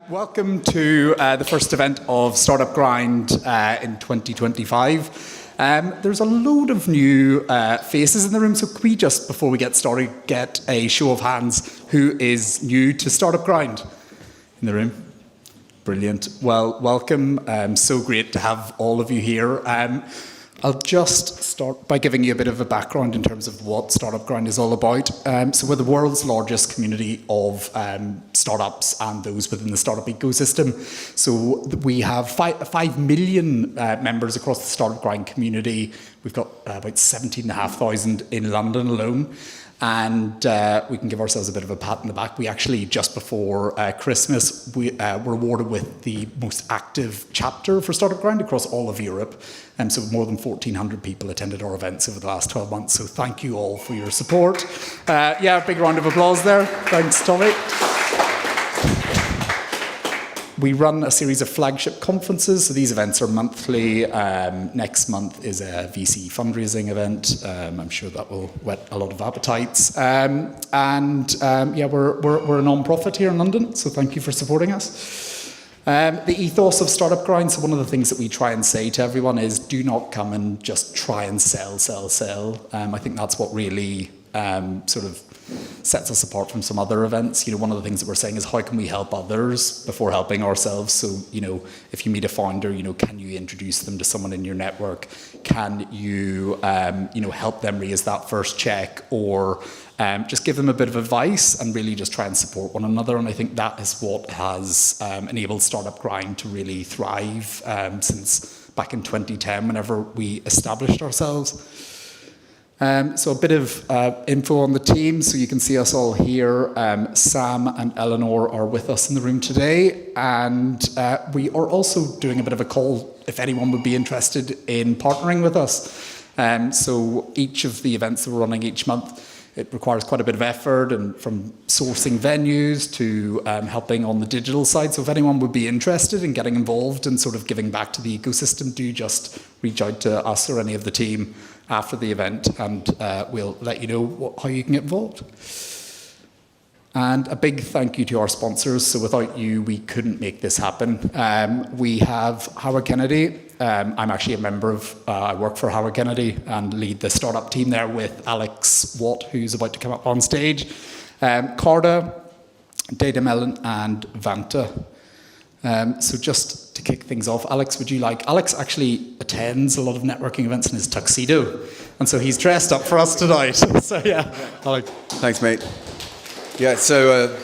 Welcome to the first event of Startup Grind in 2025. There's a load of new faces in the room, so could we just, before we get started, get a show of hands who is new to Startup Grind in the room? Brilliant. Well, welcome. So great to have all of you here. I'll just start by giving you a bit of a background in terms of what Startup Grind is all about. So we're the world's largest community of startups and those within the startup ecosystem. So we have 5 million members across the Startup Grind community. We've got about 17,500 in London alone. And we can give ourselves a bit of a pat on the back. We actually, just before Christmas, we were awarded with the most active chapter for Startup Grind across all of Europe. So more than 1,400 people attended our events over the last 12 months. So thank you all for your support. Big round of applause there. Thanks, Tommy. We run a series of flagship conferences, so these events are monthly. Next month is a VC fundraising event. I'm sure that will whet a lot of appetites. We're a non-profit here in London, so thank you for supporting us. The ethos of Startup Grind, so one of the things that we try and say to everyone is do not come and just try and sell. I think that's what really sort of sets us apart from some other events. One of the things that we're saying is how can we help others before helping ourselves? So, if you meet a founder, can you introduce them to someone in your network? Can you, help them raise that first check, or just give them a bit of advice and really just try and support one another? And I think that is what has enabled Startup Grind to really thrive since back in 2010, whenever we established ourselves. So a bit of info on the team. So you can see us all here. Sam and Eleanor are with us in the room today. And we are also doing a bit of a call if anyone would be interested in partnering with us. So each of the events that we're running each month, it requires quite a bit of effort, and from sourcing venues to helping on the digital side. So if anyone would be interested in getting involved and sort of giving back to the ecosystem, do just reach out to us or any of the team after the event, and we'll let you know how you can get involved. And a big thank you to our sponsors. So without you, we couldn't make this happen. We have Howard Kennedy. I'm actually a member of, I work for Howard Kennedy and lead the startup team there with Alex Watt, who's about to come up on stage. Carda, Data Melon, and Vanta. So just to kick things off, Alex actually attends a lot of networking events in his tuxedo, and so he's dressed up for us tonight. So yeah, Alex. Thanks, mate. Yeah, so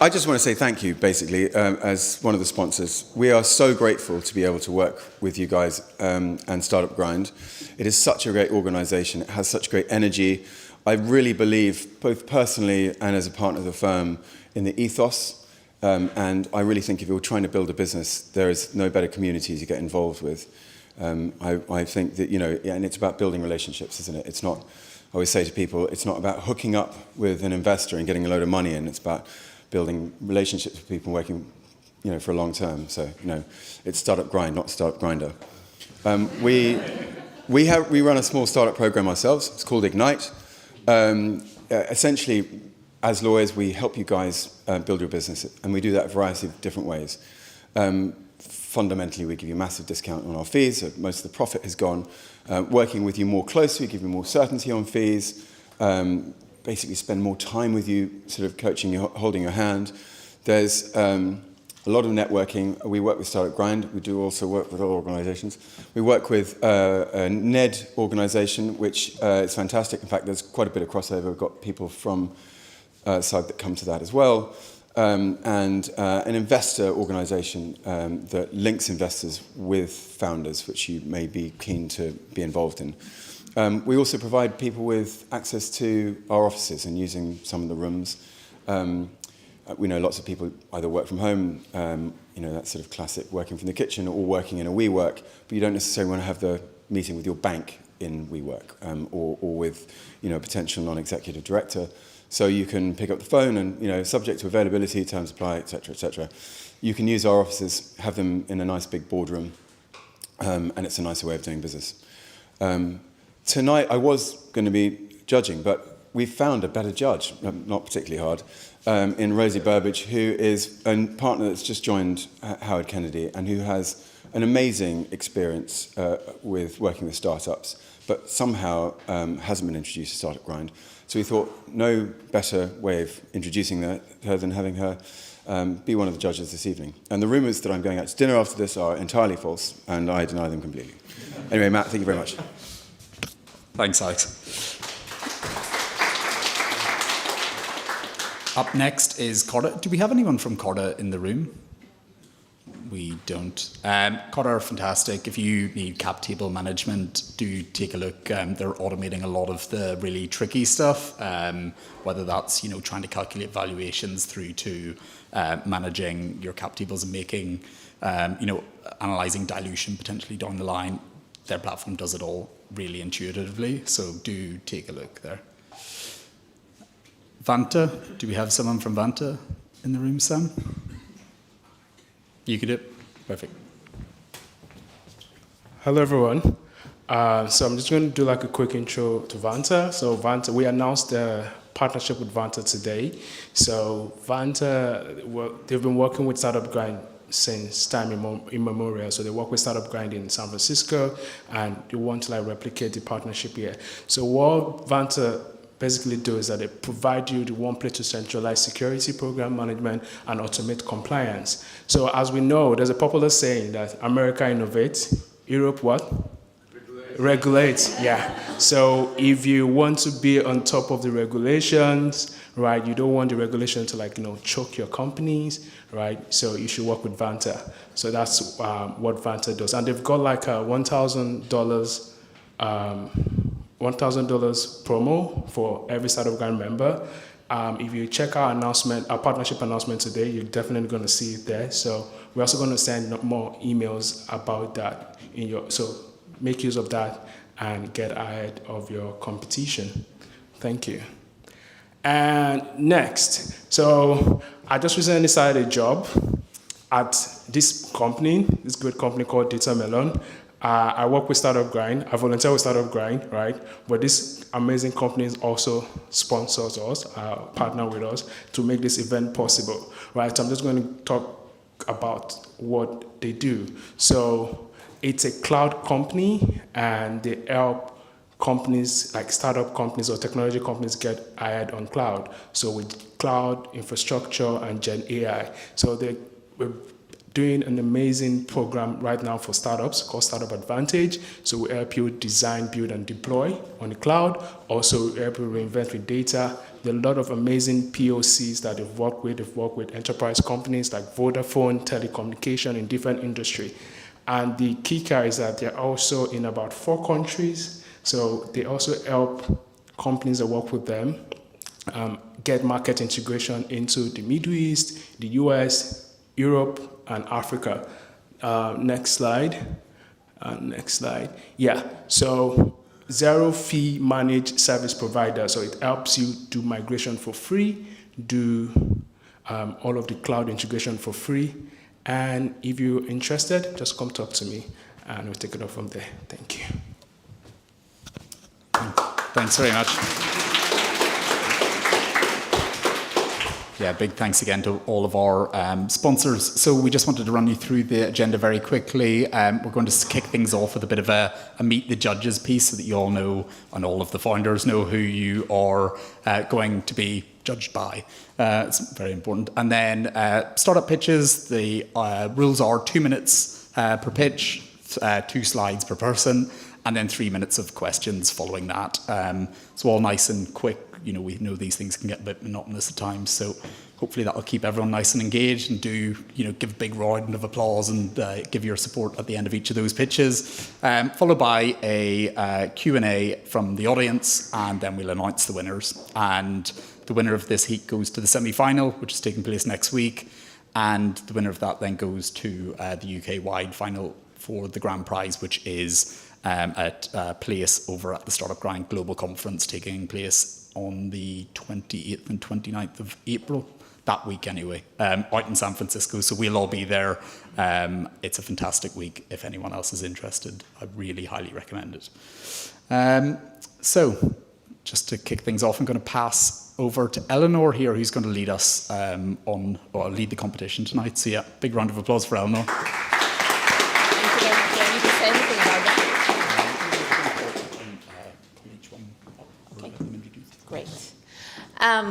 I just want to say thank you, basically, as one of the sponsors. We are so grateful to be able to work with you guys and Startup Grind. It is such a great organization. It has such great energy. I really believe, both personally and as a partner of the firm, in the ethos. And I really think if you're trying to build a business, there is no better community to get involved with. I think that, and it's about building relationships, isn't it? It's not, I always say to people, it's not about hooking up with an investor and getting a load of money in. It's about building relationships with people working, for a long term. So, it's Startup Grind, not Startup Grinder. We run a small startup program ourselves. It's called Ignite. Essentially, as lawyers, we help you guys build your business, and we do that a variety of different ways. Fundamentally, we give you a massive discount on our fees, so most of the profit has gone. Working with you more closely, we give you more certainty on fees, basically spend more time with you, sort of coaching you, holding your hand. There's a lot of networking. We work with Startup Grind. We do also work with other organizations. We work with a NED organization, which is fantastic. In fact, there's quite a bit of crossover. We've got people from side that come to that as well, and an investor organisation that links investors with founders, which you may be keen to be involved in. We also provide people with access to our offices and using some of the rooms. We know lots of people either work from home, that sort of classic working from the kitchen, or working in a WeWork, but you don't necessarily want to have the meeting with your bank in WeWork, or with a potential non-executive director. So you can pick up the phone and, subject to availability, terms apply, et cetera, you can use our offices, have them in a nice big boardroom, and it's a nicer way of doing business. Tonight I was going to be judging, but we found a better judge, not particularly hard. in Rosie Burbage, who is a partner that's just joined Howard Kennedy and who has an amazing experience with working with startups, but somehow hasn't been introduced to Startup Grind. So we thought no better way of introducing her than having her be one of the judges this evening. And the rumours that I'm going out to dinner after this are entirely false, and I deny them completely. Anyway, Matt, thank you very much. Thanks, Alex. Up next is Corda. Do we have anyone from Corda in the room? We don't. Corda are fantastic. If you need cap table management, do take a look. They're automating a lot of the really tricky stuff, whether that's trying to calculate valuations through to managing your cap tables and making, analysing dilution potentially down the line. Their platform does it all really intuitively, so do take a look there. Vanta, do we have someone from Vanta in the room, Sam? You could do it. Perfect. Hello, everyone. So I'm just going to do like a quick intro to Vanta. So Vanta, we announced the partnership with Vanta today. So Vanta, they've been working with Startup Grind since time immemorial. So they work with Startup Grind in San Francisco, and they want to replicate the partnership here. So what Vanta basically do is that they provide you the one place to centralize security, program management, and automate compliance. So as we know, there's a popular saying that America innovates, Europe what? Regulates, yeah. So if you want to be on top of the regulations, right, you don't want the regulation to choke your companies, right? So you should work with Vanta. So that's what Vanta does. And they've got like a $1,000 promo for every Startup Grind member. If you check our announcement, our partnership announcement today, you're definitely going to see it there. So we're also going to send more emails about that so make use of that and get ahead of your competition. Thank you. And next, so I just recently started a job at this great company called Data Melon. I work with Startup Grind. I volunteer with Startup Grind, right? But this amazing company also sponsors us, partner with us to make this event possible, right? So I'm just going to talk about what they do. So it's a cloud company, and they help companies like startup companies or technology companies get ahead on cloud. So with cloud infrastructure and Gen AI. So we're doing an amazing program right now for startups called Startup Advantage. So we help you design, build, and deploy on the cloud. Also, we help you reinvent with data. There are a lot of amazing POCs that they've worked with. They've worked with enterprise companies like Vodafone, telecommunication in different industry. And the kicker is that they're also in about 4 countries. So they also help companies that work with them get market integration into the Middle East, the US, Europe, and Africa. Next slide. Next slide. Yeah, so zero fee managed service provider. So it helps you do migration for free, do all of the cloud integration for free. And if you're interested, just come talk to me and we'll take it off from there. Thank you. Thanks very much. Yeah, big thanks again to all of our sponsors. So we just wanted to run you through the agenda very quickly. We're going to kick things off with a bit of a meet the judges piece so that you all know, and all of the founders know, who you are going to be judged by. It's very important. And then startup pitches. The rules are 2 minutes per pitch, 2 slides per person, and then 3 minutes of questions following that. So all nice and quick. We know these things can get a bit monotonous at times, so hopefully that'll keep everyone nice and engaged, and give a big round of applause and give your support at the end of each of those pitches, followed by a Q&A from the audience, and then we'll announce the winners. And the winner of this heat goes to the semi-final, which is taking place next week, and the winner of that then goes to the UK-wide final for the grand prize, which is at place over at the Startup Grind Global Conference, taking place on the 28th and 29th of April, that week anyway, out in San Francisco. So we'll all be there. It's a fantastic week. If anyone else is interested, I really highly recommend it. So just to kick things off, I'm going to pass over to Eleanor here, who's going to lead us lead the competition tonight. So yeah, big round of applause for Eleanor. Thank you very much. Do I need to say anything about that? Okay. Great.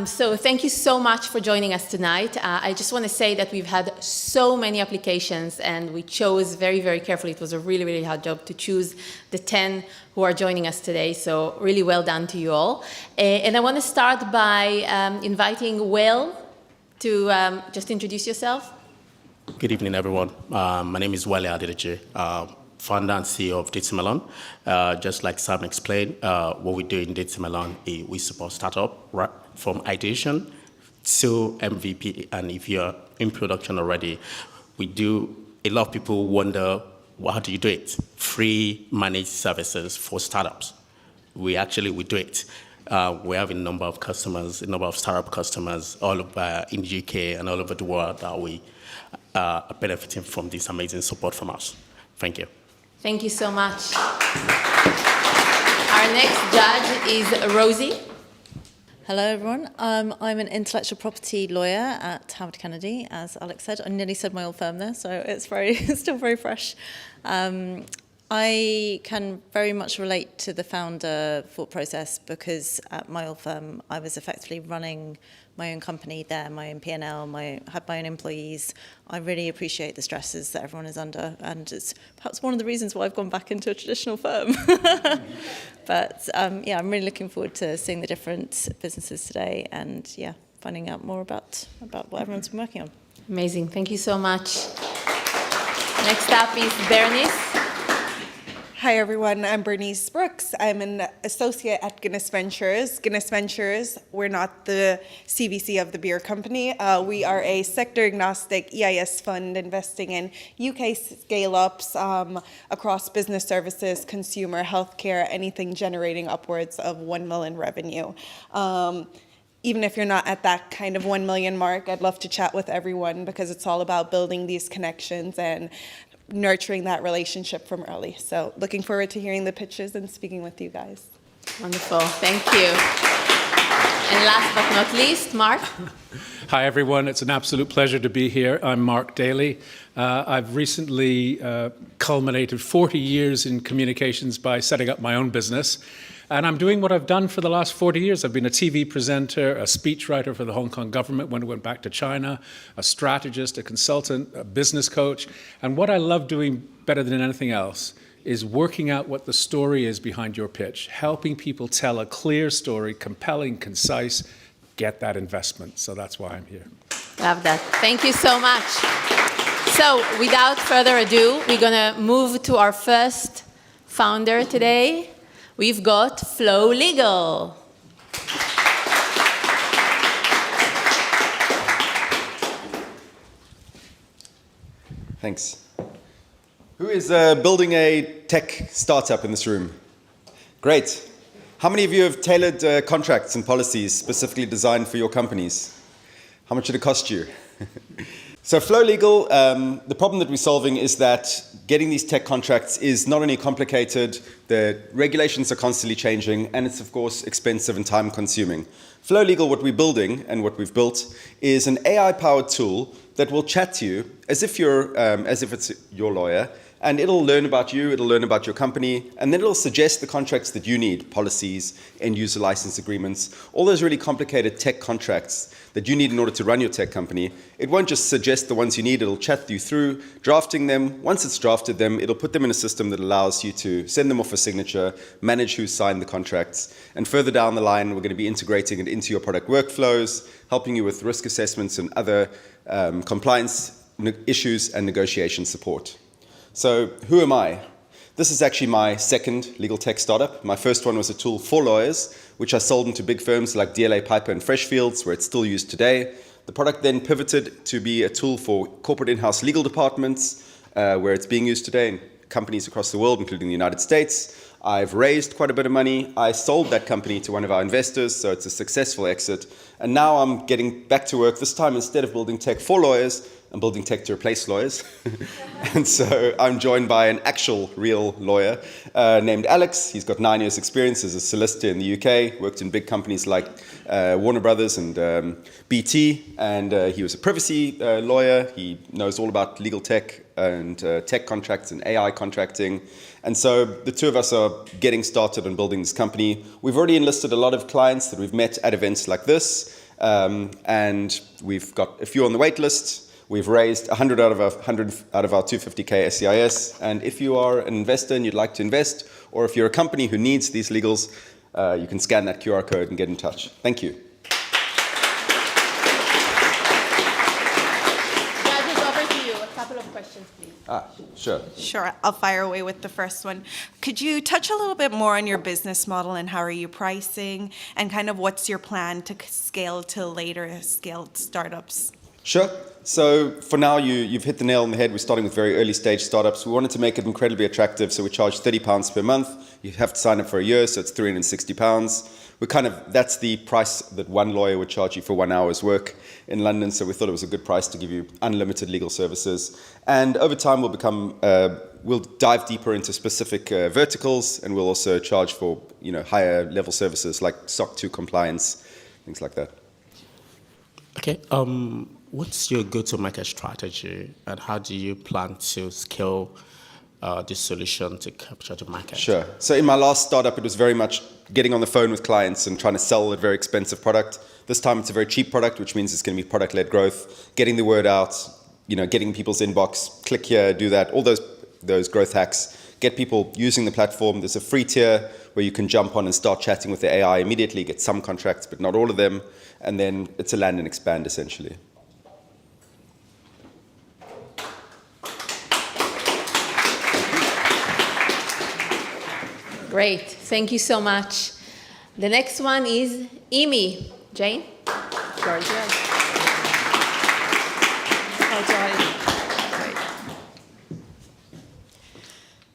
So thank you so much for joining us tonight. I just want to say that we've had so many applications and we chose very, very carefully. It was a really, really hard job to choose the 10 who are joining us today. So really well done to you all. And I want to start by inviting Will to just introduce yourself. Good evening, everyone. My name is Wale Adedeji, founder and CEO of Datamelon. Just like Sam explained, what we do in Datamelon is we support startup right from ideation to MVP. And if you're in production already, we do, a lot of people wonder, well, how do you do it? Free managed services for startups. We do it. We have a number of customers, a number of startup customers all over in the UK and all over the world that we are benefiting from this amazing support from us. Thank you. Thank you so much. Our next judge is Rosie. Hello, everyone. I'm an intellectual property lawyer at Howard Kennedy, as Alex said. I nearly said my old firm there, so it's still very fresh. I can very much relate to the founder thought process because at my old firm, I was effectively running my own company there, my own P&L, had my own employees. I really appreciate the stresses that everyone is under, and it's perhaps one of the reasons why I've gone back into a traditional firm. But yeah, I'm really looking forward to seeing the different businesses today and yeah, finding out more about what everyone's been working on. Amazing. Thank you so much. Next up is Bernice. Hi everyone, I'm Bernice Brooks. I'm an associate at Guinness Ventures. Guinness Ventures, we're not the CVC of the beer company. We are a sector-agnostic EIS fund investing in UK scale-ups across business services, consumer, healthcare, anything generating upwards of 1 million revenue. Even if you're not at that kind of 1 million mark, I'd love to chat with everyone because it's all about building these connections and nurturing that relationship from early. So looking forward to hearing the pitches and speaking with you guys. Wonderful, thank you. And last but not least, Mark. Hi everyone, it's an absolute pleasure to be here. I'm Mark Daly. I've recently culminated 40 years in communications by setting up my own business. And I'm doing what I've done for the last 40 years. I've been a TV presenter, a speechwriter for the Hong Kong government when it went back to China, a strategist, a consultant, a business coach. And what I love doing better than anything else is working out what the story is behind your pitch, helping people tell a clear story, compelling, concise, get that investment. So that's why I'm here. Love that. Thank you so much. So without further ado, we're going to move to our first founder today. We've got Flow Legal. Thanks. Who is building a tech startup in this room? Great. How many of you have tailored contracts and policies specifically designed for your companies? How much did it cost you? So Flow Legal, the problem that we're solving is that getting these tech contracts is not only complicated, the regulations are constantly changing, and it's of course expensive and time consuming. Flow Legal, what we're building and what we've built is an AI-powered tool that will chat to you as if it's your lawyer, and it'll learn about you, it'll learn about your company, and then it'll suggest the contracts that you need, policies, end-user license agreements, all those really complicated tech contracts that you need in order to run your tech company. It won't just suggest the ones you need, it'll chat you through drafting them. Once it's drafted them, it'll put them in a system that allows you to send them off for signature, manage who signed the contracts, and further down the line, we're going to be integrating it into your product workflows, helping you with risk assessments and other compliance issues and negotiation support. So who am I? This is actually my second legal tech startup. My first one was a tool for lawyers, which I sold into big firms like DLA Piper and Freshfields, where it's still used today. The product then pivoted to be a tool for corporate in-house legal departments, where it's being used today in companies across the world, including the United States. I've raised quite a bit of money. I sold that company to one of our investors, so it's a successful exit. And now I'm getting back to work. This time, instead of building tech for lawyers, I'm building tech to replace lawyers. And so I'm joined by an actual real lawyer named Alex. He's got 9 years experience as a solicitor in the UK, worked in big companies like Warner Brothers and BT, and he was a privacy lawyer. He knows all about legal tech and tech contracts and AI contracting. And so the two of us are getting started on building this company. We've already enlisted a lot of clients that we've met at events like this, and we've got a few on the wait list. We've raised 100 out of our 250K SCIS. And if you are an investor and you'd like to invest, or if you're a company who needs these legals, you can scan that QR code and get in touch. Thank you. Judges, over to you. A couple of questions, please. Sure. Sure, I'll fire away with the first one. Could you touch a little bit more on your business model and how are you pricing, and kind of what's your plan to scale to later scaled startups? Sure. So for now, you've hit the nail on the head. We're starting with very early stage startups. We wanted to make it incredibly attractive, so we charge £30 per month. You have to sign up for a year, so it's £360. That's the price that one lawyer would charge you for 1 hour's work in London, so we thought it was a good price to give you unlimited legal services. And over time, we'll dive deeper into specific verticals, and we'll also charge for higher level services like SOC 2 compliance, things like that. Okay. What's your go-to-market strategy, and how do you plan to scale this solution to capture the market? Sure. So in my last startup, it was very much getting on the phone with clients and trying to sell a very expensive product. This time, it's a very cheap product, which means it's going to be product-led growth, getting the word out, getting people's inbox, click here, do that, all those growth hacks, get people using the platform. There's a free tier where you can jump on and start chatting with the AI immediately, get some contracts, but not all of them, and then it's a land and expand, essentially. Great. Thank you so much. The next one is Immi. Jane? George.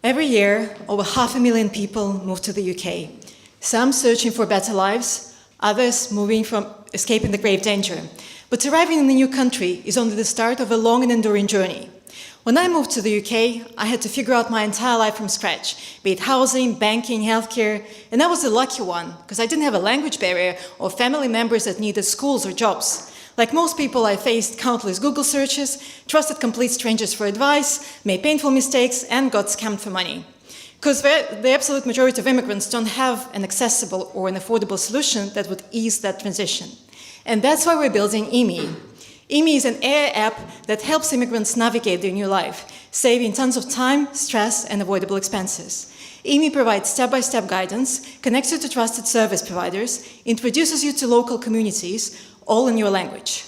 Every year, over 500,000 people move to the UK. Some searching for better lives, others moving from escaping the grave danger. But arriving in a new country is only the start of a long and enduring journey. When I moved to the UK, I had to figure out my entire life from scratch, be it housing, banking, healthcare, and I was the lucky one, because I didn't have a language barrier or family members that needed schools or jobs. Like most people, I faced countless Google searches, trusted complete strangers for advice, made painful mistakes, and got scammed for money. Because the absolute majority of immigrants don't have an accessible or an affordable solution that would ease that transition. And that's why we're building Immi. Immi is an AI app that helps immigrants navigate their new life, saving tons of time, stress, and avoidable expenses. Immi provides step-by-step guidance, connects you to trusted service providers, introduces you to local communities, all in your language.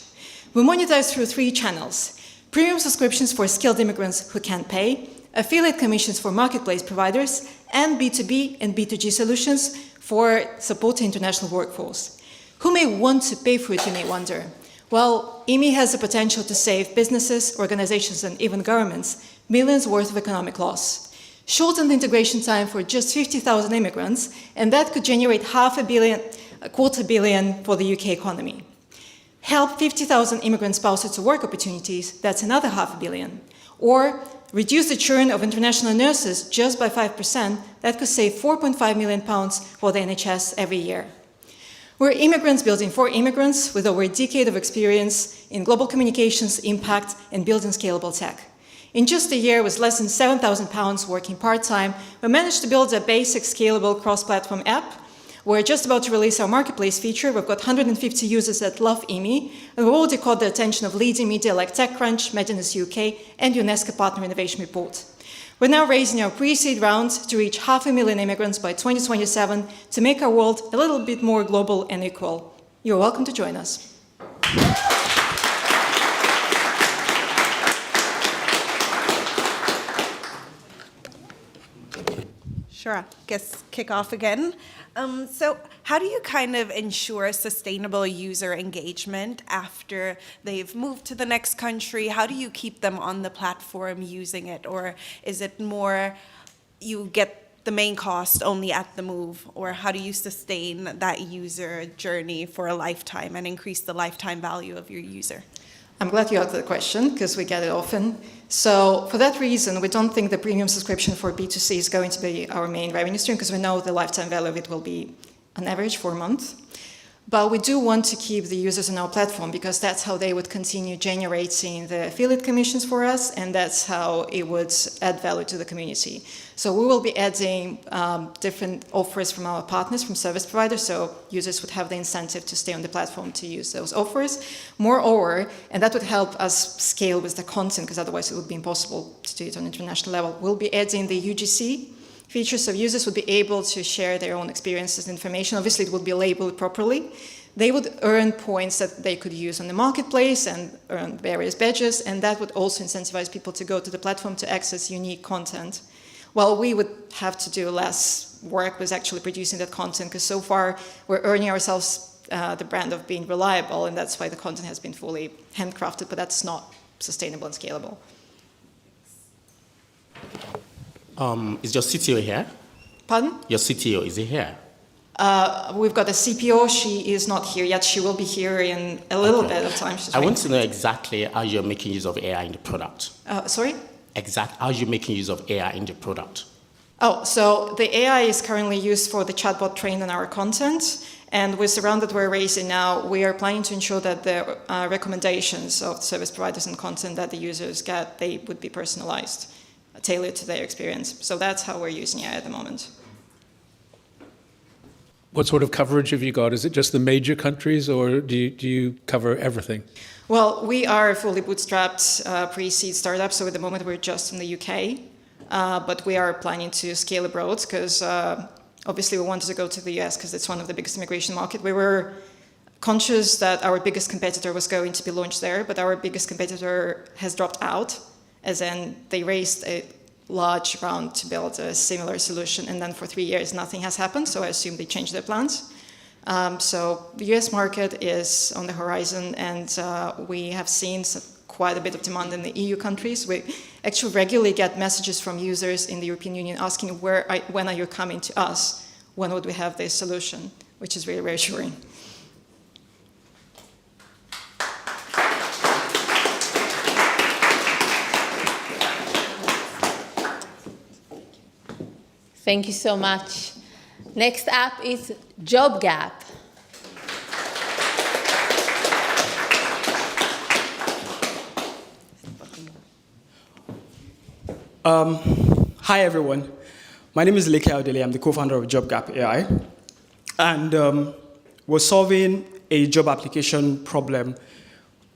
We monetize through 3 channels: premium subscriptions for skilled immigrants who can't pay, affiliate commissions for marketplace providers, and B2B and B2G solutions for supporting international workforce. Who may want to pay for it, you may wonder? Well, Immi has the potential to save businesses, organizations, and even governments millions worth of economic loss. Shorten the integration time for just 50,000 immigrants, and that could generate a quarter billion for the UK economy. Help 50,000 immigrant spouses to work opportunities, that's another $500 million. Or reduce the churn of international nurses just by 5%, that could save £4.5 million for the NHS every year. We're immigrants building for immigrants with over a decade of experience in global communications, impact, and building scalable tech. In just a year, with less than £7,000 working part-time, we managed to build a basic, scalable, cross-platform app. We're just about to release our marketplace feature. We've got 150 users that love Immi, and we've already caught the attention of leading media like TechCrunch, Medinus UK, and UNESCO Partner Innovation Report. We're now raising our pre-seed round to reach 500,000 immigrants by 2027 to make our world a little bit more global and equal. You're welcome to join us. Sure, I guess kick off again. So how do you kind of ensure sustainable user engagement after they've moved to the next country? How do you keep them on the platform using it? Or is it more you get the main cost only at the move? Or how do you sustain that user journey for a lifetime and increase the lifetime value of your user? I'm glad you asked the question, because we get it often. So for that reason, we don't think the premium subscription for B2C is going to be our main revenue stream, because we know the lifetime value of it will be, on average, 4 months. But we do want to keep the users on our platform, because that's how they would continue generating the affiliate commissions for us, and that's how it would add value to the community. So we will be adding different offers from our partners, from service providers, so users would have the incentive to stay on the platform to use those offers. Moreover, and that would help us scale with the content, because otherwise it would be impossible to do it on an international level, we'll be adding the UGC features, so users would be able to share their own experiences and information. Obviously, it would be labeled properly. They would earn points that they could use on the marketplace and earn various badges, and that would also incentivize people to go to the platform to access unique content. Well, we would have to do less work with actually producing that content, because so far we're earning ourselves the brand of being reliable, and that's why the content has been fully handcrafted, but that's not sustainable and scalable. Is your CTO here? Pardon? Your CTO, is he here? We've got a CPO. She is not here yet. She will be here in a little bit of time. I want to know exactly how you're making use of AI in the product. Sorry? How you're making use of AI in the product. Oh, so the AI is currently used for the chatbot trained on our content. And with the round that we're raising now, we are planning to ensure that the recommendations of service providers and content that the users get, they would be personalized, tailored to their experience. So that's how we're using AI at the moment. What sort of coverage have you got? Is it just the major countries, or do you cover everything? Well, we are a fully bootstrapped pre-seed startup, so at the moment we're just in the UK. But we are planning to scale abroad, because obviously we wanted to go to the US because it's one of the biggest immigration markets. We were conscious that our biggest competitor was going to be launched there, but our biggest competitor has dropped out, as in they raised a large round to build a similar solution, and then for 3 years nothing has happened, so I assume they changed their plans. So the US market is on the horizon, and we have seen quite a bit of demand in the EU countries. We actually regularly get messages from users in the European Union asking when are you coming to us? When would we have this solution? Which is really reassuring. Thank you so much. Next up is Jobgap. Hi, everyone. My name is Leke Audele. I'm the co-founder of Jobgap AI. And we're solving a job application problem.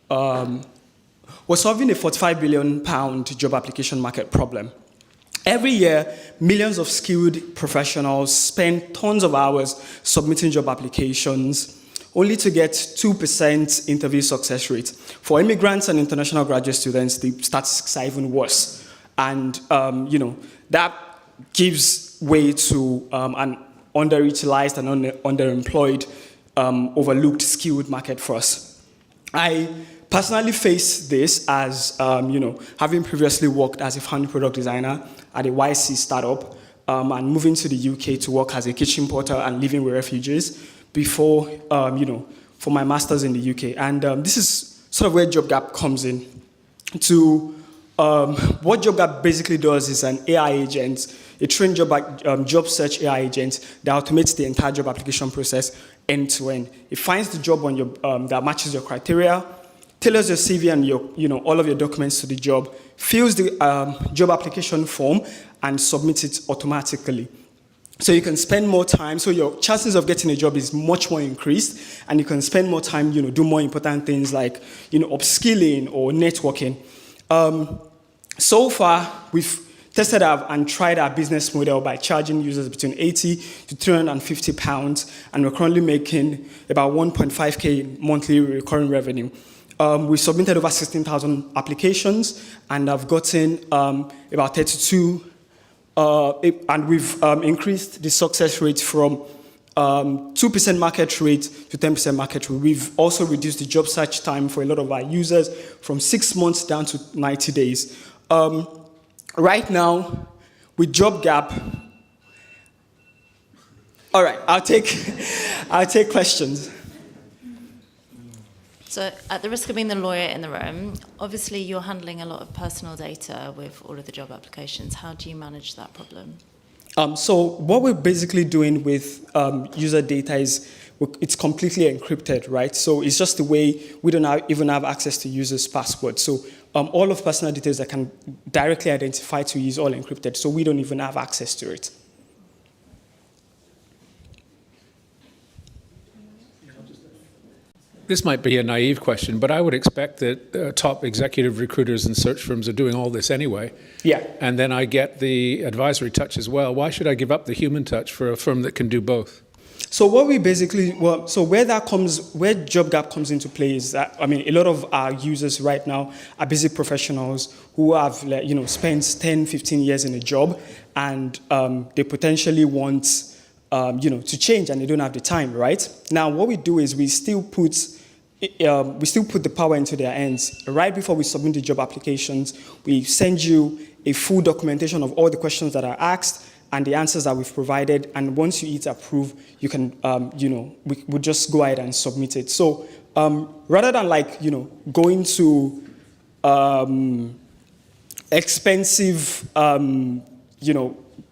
We're solving a £45 billion job application market problem. Every year, millions of skilled professionals spend tons of hours submitting job applications, only to get 2% interview success rate. For immigrants and international graduate students, the statistics are even worse. And that gives way to an underutilized and underemployed, overlooked skilled market for us. I personally face this as, having previously worked as a founding product designer at a YC startup, and moving to the UK to work as a kitchen porter and living with refugees before, for my master's in the UK. And this is sort of where Jobgap comes in. What Jobgap basically does is an AI agent, a trained job search AI agent that automates the entire job application process end to end. It finds the job on your that matches your criteria, tailors your CV and all of your documents to the job, fills the job application form, and submits it automatically. So you can spend more time, so your chances of getting a job is much more increased, and you can spend more time, do more important things like, upskilling or networking. So far, we've tested and tried our business model by charging users between 80 to 350 pounds, and we're currently making about 1.5K monthly recurring revenue. We submitted over 16,000 applications, and I've gotten about 32, and we've increased the success rate from 2% market rate to 10% market rate. We've also reduced the job search time for a lot of our users from 6 months down to 90 days. Right now, with Jobgap, all right, I'll take questions. So at the risk of being the lawyer in the room, obviously you're handling a lot of personal data with all of the job applications. How do you manage that problem? So what we're basically doing with user data is it's completely encrypted, right? So it's just the way we don't even have access to users' passwords. So all of personal details that can directly identify to you is all encrypted. So we don't even have access to it. This might be a naive question, but I would expect that top executive recruiters and search firms are doing all this anyway. Yeah. And then I get the advisory touch as well. Why should I give up the human touch for a firm that can do both? So what we basically, so where Jobgap comes into play is that, I mean, a lot of our users right now are busy professionals who have, spent 10, 15 years in a job, and they potentially want, to change, and they don't have the time, right? Now, what we do is we still put the power into their hands. Right before we submit the job applications, we send you a full documentation of all the questions that are asked and the answers that we've provided. And once you hit approve, you can, we'll just go ahead and submit it. So rather than going to expensive,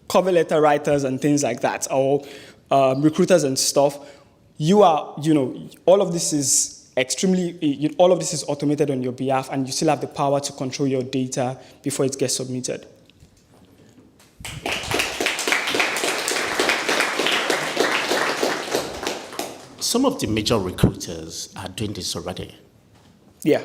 cover letter writers and things like that, or recruiters and stuff, all of this is all of this is automated on your behalf, and you still have the power to control your data before it gets submitted. Some of the major recruiters are doing this already. Yeah.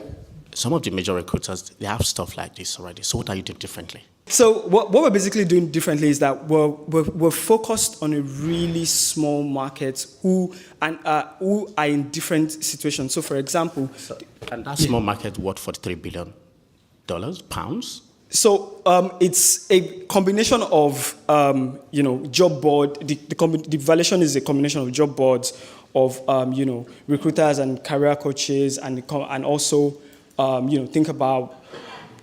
Some of the major recruiters, they have stuff like this already. So what are you doing differently? So what we're basically doing differently is that we're focused on a really small market who are in different situations. So, for example, and that small market worth $43 billion, pounds. So it's a combination of job board. The valuation is a combination of job boards, of recruiters and career coaches, and also think about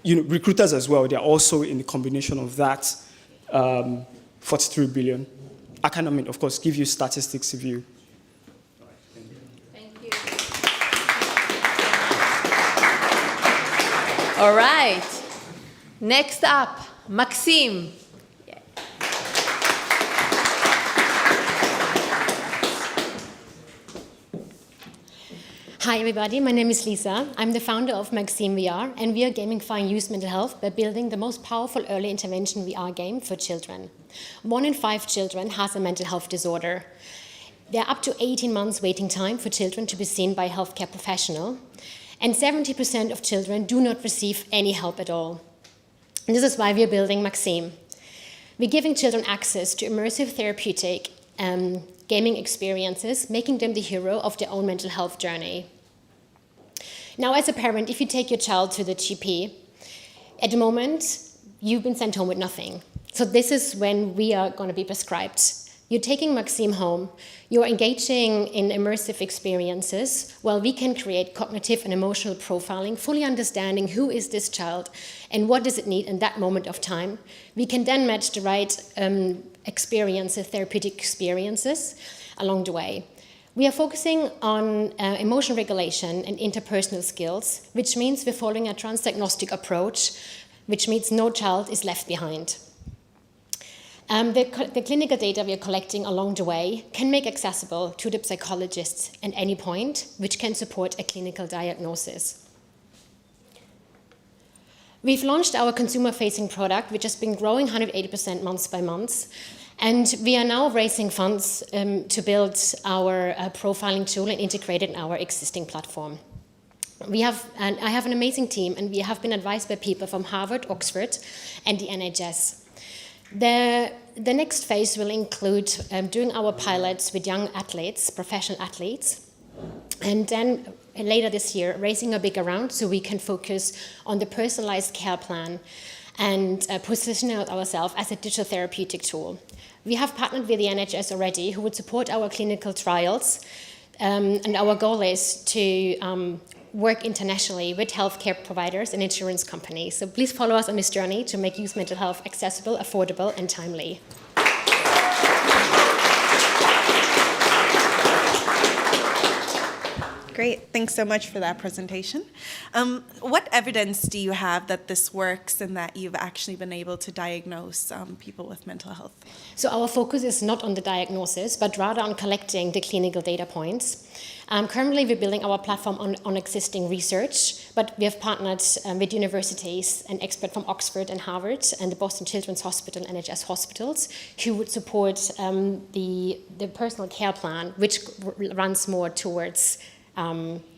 recruiters as well. They're also in the combination of that 43 billion. I can, of course, give you statistics if you. Thank you. All right. Next up, Maxim. Hi everybody, my name is Lisa. I'm the founder of Maxim VR, and we are gamifying youth mental health by building the most powerful early intervention VR game for children. 1 in 5 children has a mental health disorder. There are up to 18 months waiting time for children to be seen by a healthcare professional, and 70% of children do not receive any help at all. And this is why we are building Maxim. We're giving children access to immersive therapeutic gaming experiences, making them the hero of their own mental health journey. Now, as a parent, if you take your child to the GP, at the moment, you've been sent home with nothing. So this is when we are going to be prescribed. You're taking Maxim home, you're engaging in immersive experiences, while we can create cognitive and emotional profiling, fully understanding who is this child and what does it need in that moment of time. We can then match the right experiences, therapeutic experiences along the way. We are focusing on emotion regulation and interpersonal skills, which means we're following a transdiagnostic approach, which means no child is left behind. The clinical data we are collecting along the way can make accessible to the psychologists at any point, which can support a clinical diagnosis. We've launched our consumer-facing product, which has been growing 180% month by month, and we are now raising funds to build our profiling tool and integrate it in our existing platform. I have an amazing team, and we have been advised by people from Harvard, Oxford, and the NHS. The next phase will include doing our pilots with young athletes, professional athletes, and then later this year raising a bigger round so we can focus on the personalized care plan and position ourselves as a digital therapeutic tool. We have partnered with the NHS already, who would support our clinical trials, and our goal is to work internationally with healthcare providers and insurance companies. So please follow us on this journey to make youth mental health accessible, affordable, and timely. Great. Thanks so much for that presentation. What evidence do you have that this works and that you've actually been able to diagnose people with mental health? So our focus is not on the diagnosis, but rather on collecting the clinical data points. Currently, we're building our platform on existing research, but we have partnered with universities, an expert from Oxford and Harvard, and the Boston Children's Hospital and NHS hospitals, who would support the personal care plan, which runs more towards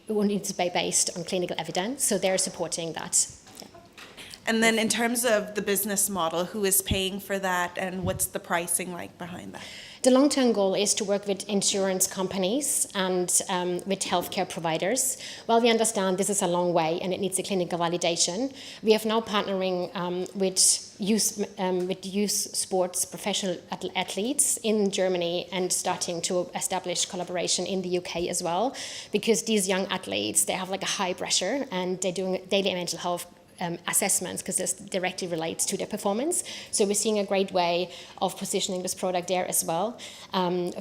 needs to be based on clinical evidence. So they're supporting that. And then in terms of the business model, who is paying for that and what's the pricing like behind that? The long-term goal is to work with insurance companies and with healthcare providers. While we understand this is a long way and it needs a clinical validation, we are now partnering with youth sports professional athletes in Germany and starting to establish collaboration in the UK as well, because these young athletes, they have like a high pressure and they're doing daily mental health assessments because this directly relates to their performance. So we're seeing a great way of positioning this product there as well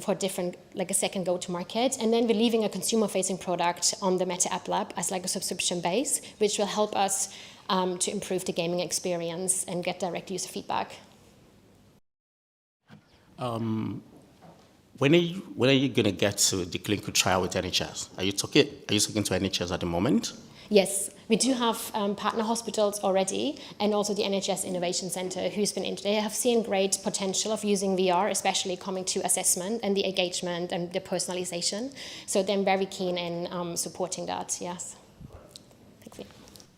for different, like a second go-to-market. And then we're leaving a consumer-facing product on the Meta App Lab as like a subscription base, which will help us to improve the gaming experience and get direct user feedback. When are you going to get to the clinical trial with NHS? Are you talking to NHS at the moment? Yes, we do have partner hospitals already, and also the NHS Innovation Centre, they have seen great potential of using VR, especially coming to assessment and the engagement and the personalization. So they're very keen in supporting that, yes. Thank you.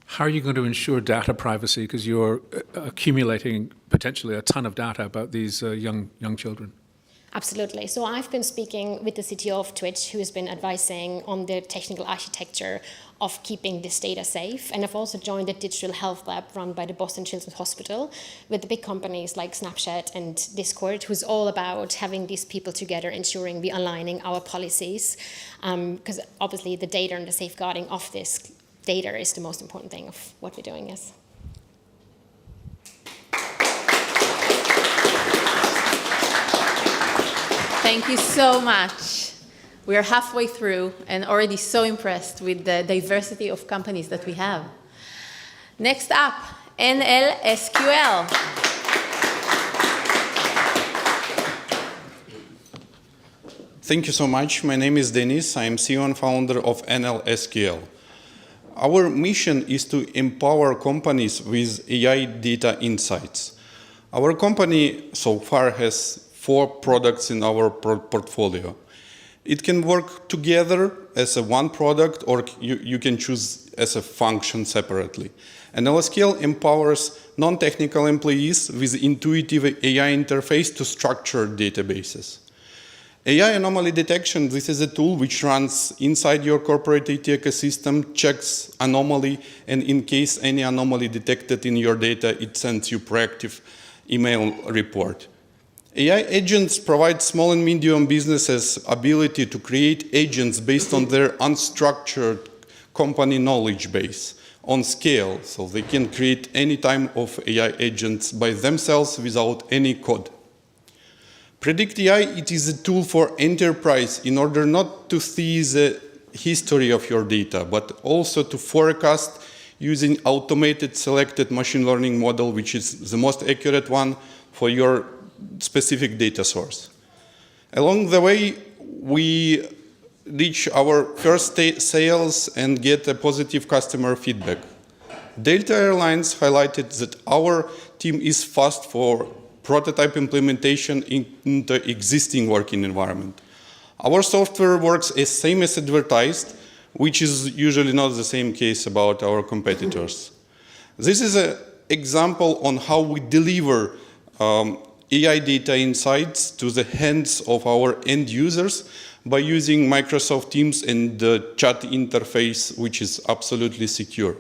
How are you going to ensure data privacy? Because you're accumulating potentially a ton of data about these young children. Absolutely. So I've been speaking with the CTO of Twitch, who has been advising on the technical architecture of keeping this data safe. And I've also joined the digital health lab run by the Boston Children's Hospital with the big companies like Snapchat and Discord, who's all about having these people together, ensuring we're aligning our policies. Because obviously the data and the safeguarding of this data is the most important thing of what we're doing, yes. Thank you so much. We are halfway through and already so impressed with the diversity of companies that we have. Next up, NLSQL. Thank you so much. My name is Denis. I am CEO and founder of NLSQL. Our mission is to empower companies with AI data insights. Our company so far has 4 products in our portfolio. It can work together as a one product, or you can choose as a function separately. NLSQL empowers non-technical employees with intuitive AI interface to structure databases. AI anomaly detection, this is a tool which runs inside your corporate IT ecosystem, checks anomaly, and in case any anomaly detected in your data, it sends you proactive email report. AI agents provide small and medium businesses ability to create agents based on their unstructured company knowledge base on scale, so they can create any type of AI agents by themselves without any code. Predict AI, it is a tool for enterprise in order not to see the history of your data, but also to forecast using automated selected machine learning model, which is the most accurate one for your specific data source. Along the way, we reach our first sales and get a positive customer feedback. Delta Airlines highlighted that our team is fast for prototype implementation in the existing working environment. Our software works as same as advertised, which is usually not the same case about our competitors. This is an example on how we deliver AI data insights to the hands of our end users by using Microsoft Teams and the chat interface, which is absolutely secure.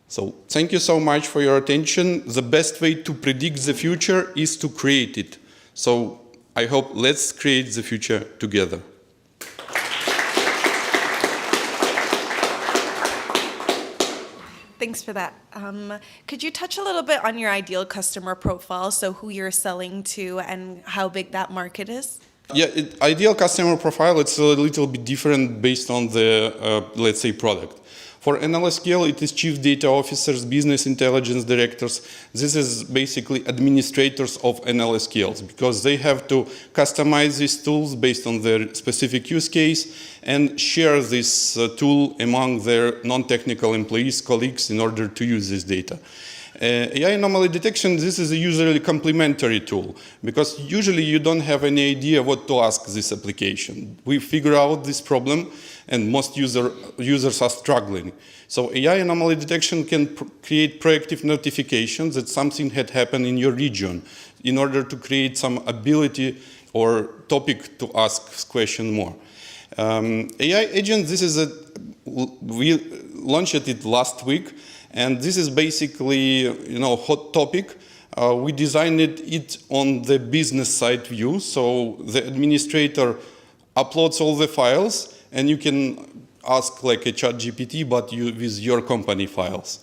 So thank you so much for your attention. The best way to predict the future is to create it. So I hope let's create the future together. Thanks for that. Could you touch a little bit on your ideal customer profile, so who you're selling to and how big that market is? Yeah, ideal customer profile, it's a little bit different based on the, let's say, product. For NLSQL, it is chief data officers, business intelligence directors. This is basically administrators of NLSQLs because they have to customize these tools based on their specific use case and share this tool among their non-technical employees, colleagues, in order to use this data. AI anomaly detection, this is a usually complementary tool because usually you don't have any idea what to ask this application. We figure out this problem and most users are struggling. So AI anomaly detection can create proactive notifications that something had happened in your region in order to create some ability or topic to ask question more. AI agent, we launched it last week. And this is basically, hot topic. We designed it on the business side view. So the administrator uploads all the files and you can ask like a ChatGPT, but with your company files.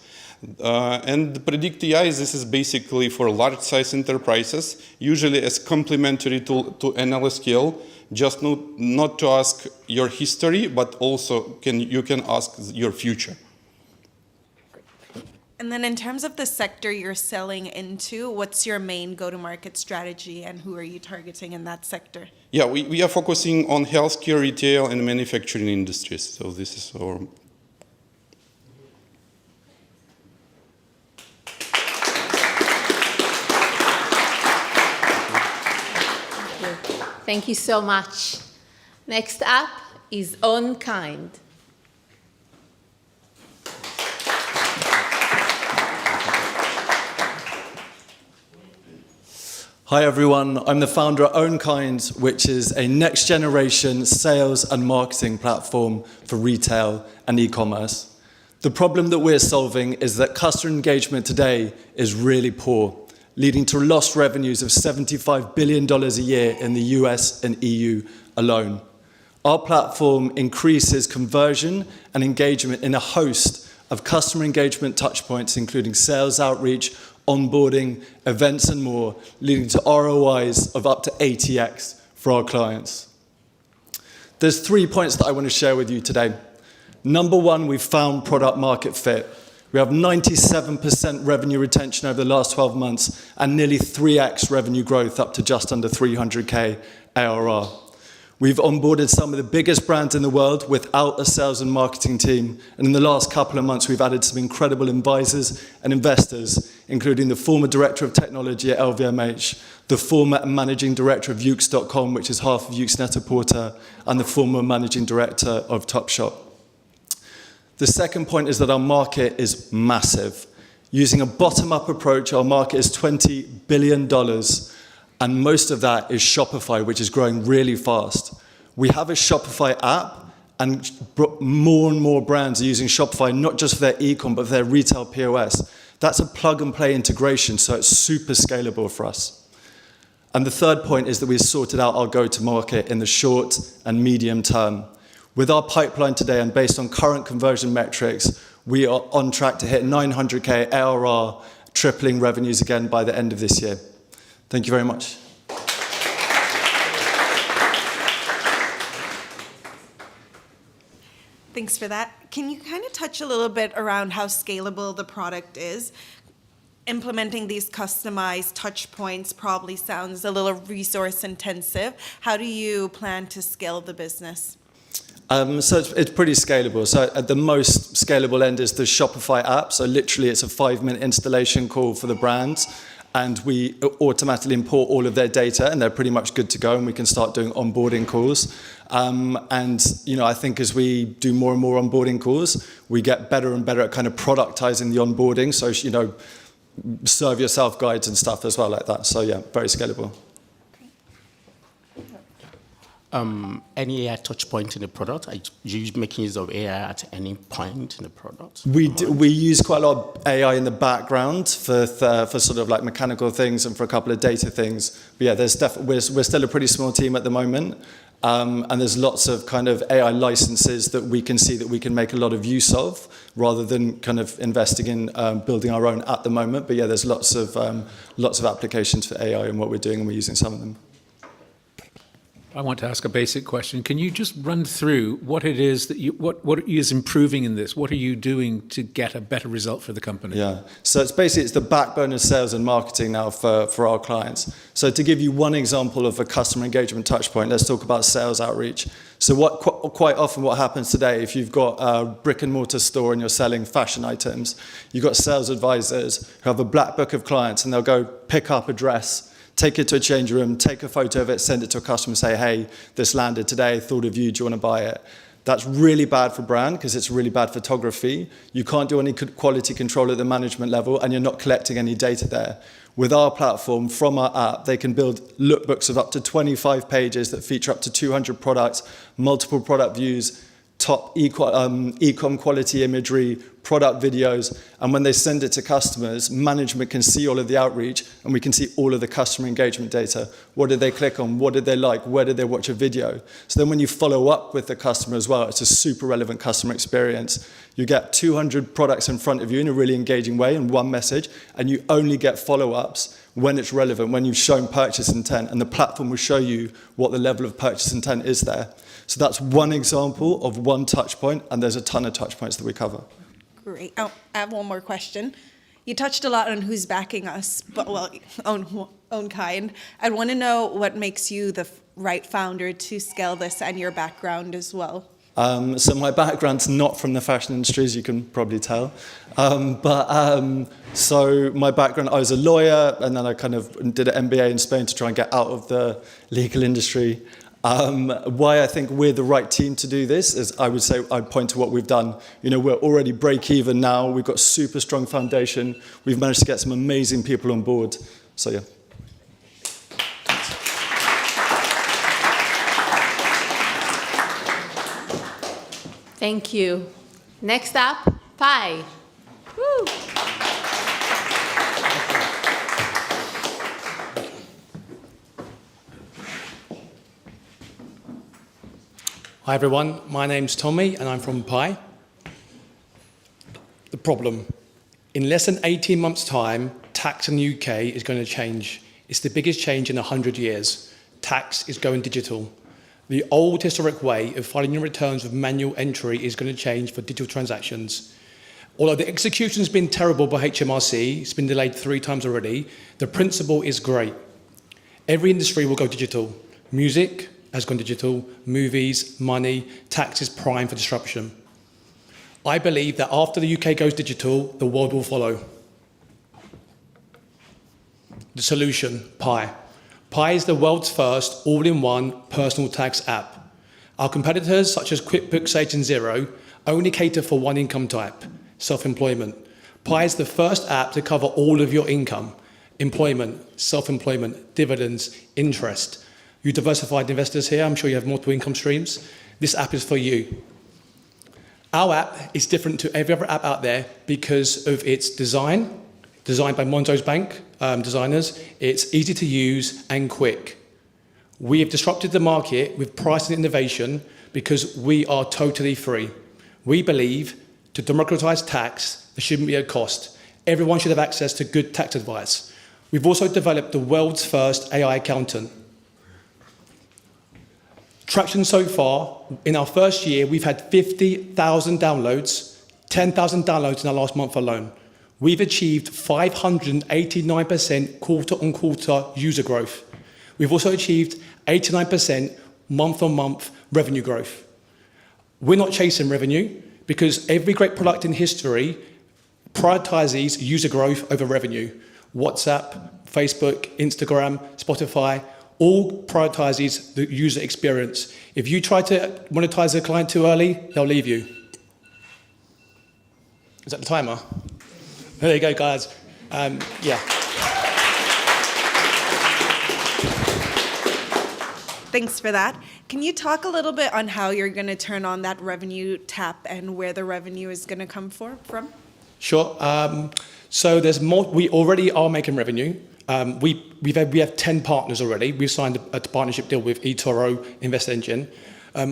And Predict AI, this is basically for large size enterprises, usually as complementary to NLSQL, just not to ask your history, but also you can ask your future. And then in terms of the sector you're selling into, what's your main go-to-market strategy and who are you targeting in that sector? Yeah, we are focusing on healthcare, retail, and manufacturing industries. So this is our... Thank you so much. Next up is OnKind. Hi everyone, I'm the founder of OnKind, which is a next generation sales and marketing platform for retail and e-commerce. The problem that we're solving is that customer engagement today is really poor, leading to lost revenues of $75 billion a year in the US and EU alone. Our platform increases conversion and engagement in a host of customer engagement touchpoints, including sales outreach, onboarding, events and more, leading to ROIs of up to 80x for our clients. There's 3 points that I want to share with you today. Number one, we've found product market fit. We have 97% revenue retention over the last 12 months and nearly 3x revenue growth up to just under 300K ARR. We've onboarded some of the biggest brands in the world without a sales and marketing team. And in the last couple of months, we've added some incredible advisors and investors, including the former director of technology at LVMH, the former managing director of Ukes.com, which is half of Ukes Net-a-Porter, and the former managing director of Topshop. The second point is that our market is massive. Using a bottom-up approach, our market is $20 billion. And most of that is Shopify, which is growing really fast. We have a Shopify app, and more and more brands are using Shopify, not just for their e-com, but for their retail POS. That's a plug-and-play integration, so it's super scalable for us. And the third point is that we've sorted out our go-to-market in the short and medium term. With our pipeline today and based on current conversion metrics, we are on track to hit 900K ARR, tripling revenues again by the end of this year. Thank you very much. Thanks for that. Can you kind of touch a little bit around how scalable the product is? Implementing these customized touch points probably sounds a little resource intensive. How do you plan to scale the business? So it's pretty scalable. So at the most scalable end is the Shopify app. So literally it's a 5-minute installation call for the brands. And we automatically import all of their data, and they're pretty much good to go, and we can start doing onboarding calls. I think as we do more and more onboarding calls, we get better and better at kind of productizing the onboarding. So, serve yourself guides and stuff as well like that. So yeah, very scalable. Any AI touch point in the product? Are you making use of AI at any point in the product? We use quite a lot of AI in the background for sort of like mechanical things and for a couple of data things. But yeah, we're still a pretty small team at the moment. And there's lots of kind of AI licenses that we can see that we can make a lot of use of rather than kind of investing in building our own at the moment. But yeah, there's lots of applications for AI and what we're doing, and we're using some of them. I want to ask a basic question. Can you just run through what it is that what is improving in this? What are you doing to get a better result for the company? Yeah, so it's the backbone of sales and marketing now for our clients. So to give you one example of a customer engagement touch point, let's talk about sales outreach. So quite often what happens today, if you've got a brick and mortar store and you're selling fashion items, you've got sales advisors who have a black book of clients and they'll go pick up a dress, take it to a change room, take a photo of it, send it to a customer and say, hey, this landed today, thought of you, do you want to buy it? That's really bad for brand because it's really bad photography. You can't do any quality control at the management level and you're not collecting any data there. With our platform, from our app, they can build lookbooks of up to 25 pages that feature up to 200 products, multiple product views, top e-com quality imagery, product videos, and when they send it to customers, management can see all of the outreach and we can see all of the customer engagement data. What did they click on? What did they like? Where did they watch a video? So then when you follow up with the customer as well, it's a super relevant customer experience. You get 200 products in front of you in a really engaging way in one message, and you only get follow-ups when it's relevant, when you've shown purchase intent, and the platform will show you what the level of purchase intent is there. So that's one example of one touch point, and there's a ton of touch points that we cover. Great. Oh, I have one more question. You touched a lot on who's backing us, but own kind. I want to know what makes you the right founder to scale this and your background as well. So my background's not from the fashion industry, as you can probably tell. So my background, I was a lawyer, and then I kind of did an MBA in Spain to try and get out of the legal industry. Why I think we're the right team to do this is I would say I'd point to what we've done. You know, we're already break even now. We've got super strong foundation. We've managed to get some amazing people on board. So yeah. Thank you. Next up, Pi. Woo. Hi everyone, my name's Tommy and I'm from Pi. The problem, in less than 18 months' time, tax in the UK is going to change. It's the biggest change in 100 years. Tax is going digital. The old historic way of filing your returns with manual entry is going to change for digital transactions. Although the execution's been terrible by HMRC, it's been delayed 3 times already, the principle is great. Every industry will go digital. Music has gone digital, movies, money, tax is prime for disruption. I believe that after the UK goes digital, the world will follow. The solution, Pi. Pi is the world's first all-in-one personal tax app. Our competitors, such as QuickBooks, Sage and Xero, only cater for one income type, self-employment. Pi is the first app to cover all of your income, employment, self-employment, dividends, interest. You diversified investors here, I'm sure you have multiple income streams. This app is for you. Our app is different to every other app out there because of its design, designed by Monzo's Bank designers. It's easy to use and quick. We have disrupted the market with price and innovation because we are totally free. We believe to democratize tax, there shouldn't be a cost. Everyone should have access to good tax advice. We've also developed the world's first AI accountant. Traction so far, in our first year, we've had 50,000 downloads, 10,000 downloads in our last month alone. We've achieved 589% quarter-on-quarter user growth. We've also achieved 89% month-on-month revenue growth. We're not chasing revenue because every great product in history prioritizes user growth over revenue. WhatsApp, Facebook, Instagram, Spotify, all prioritizes the user experience. If you try to monetize a client too early, they'll leave you. Is that the timer? There you go, guys. Yeah. Thanks for that. Can you talk a little bit on how you're going to turn on that revenue tap and where the revenue is going to come from? Sure. So there's more. We already are making revenue. We have 10 partners already. We've signed a partnership deal with eToro, Invest Engine.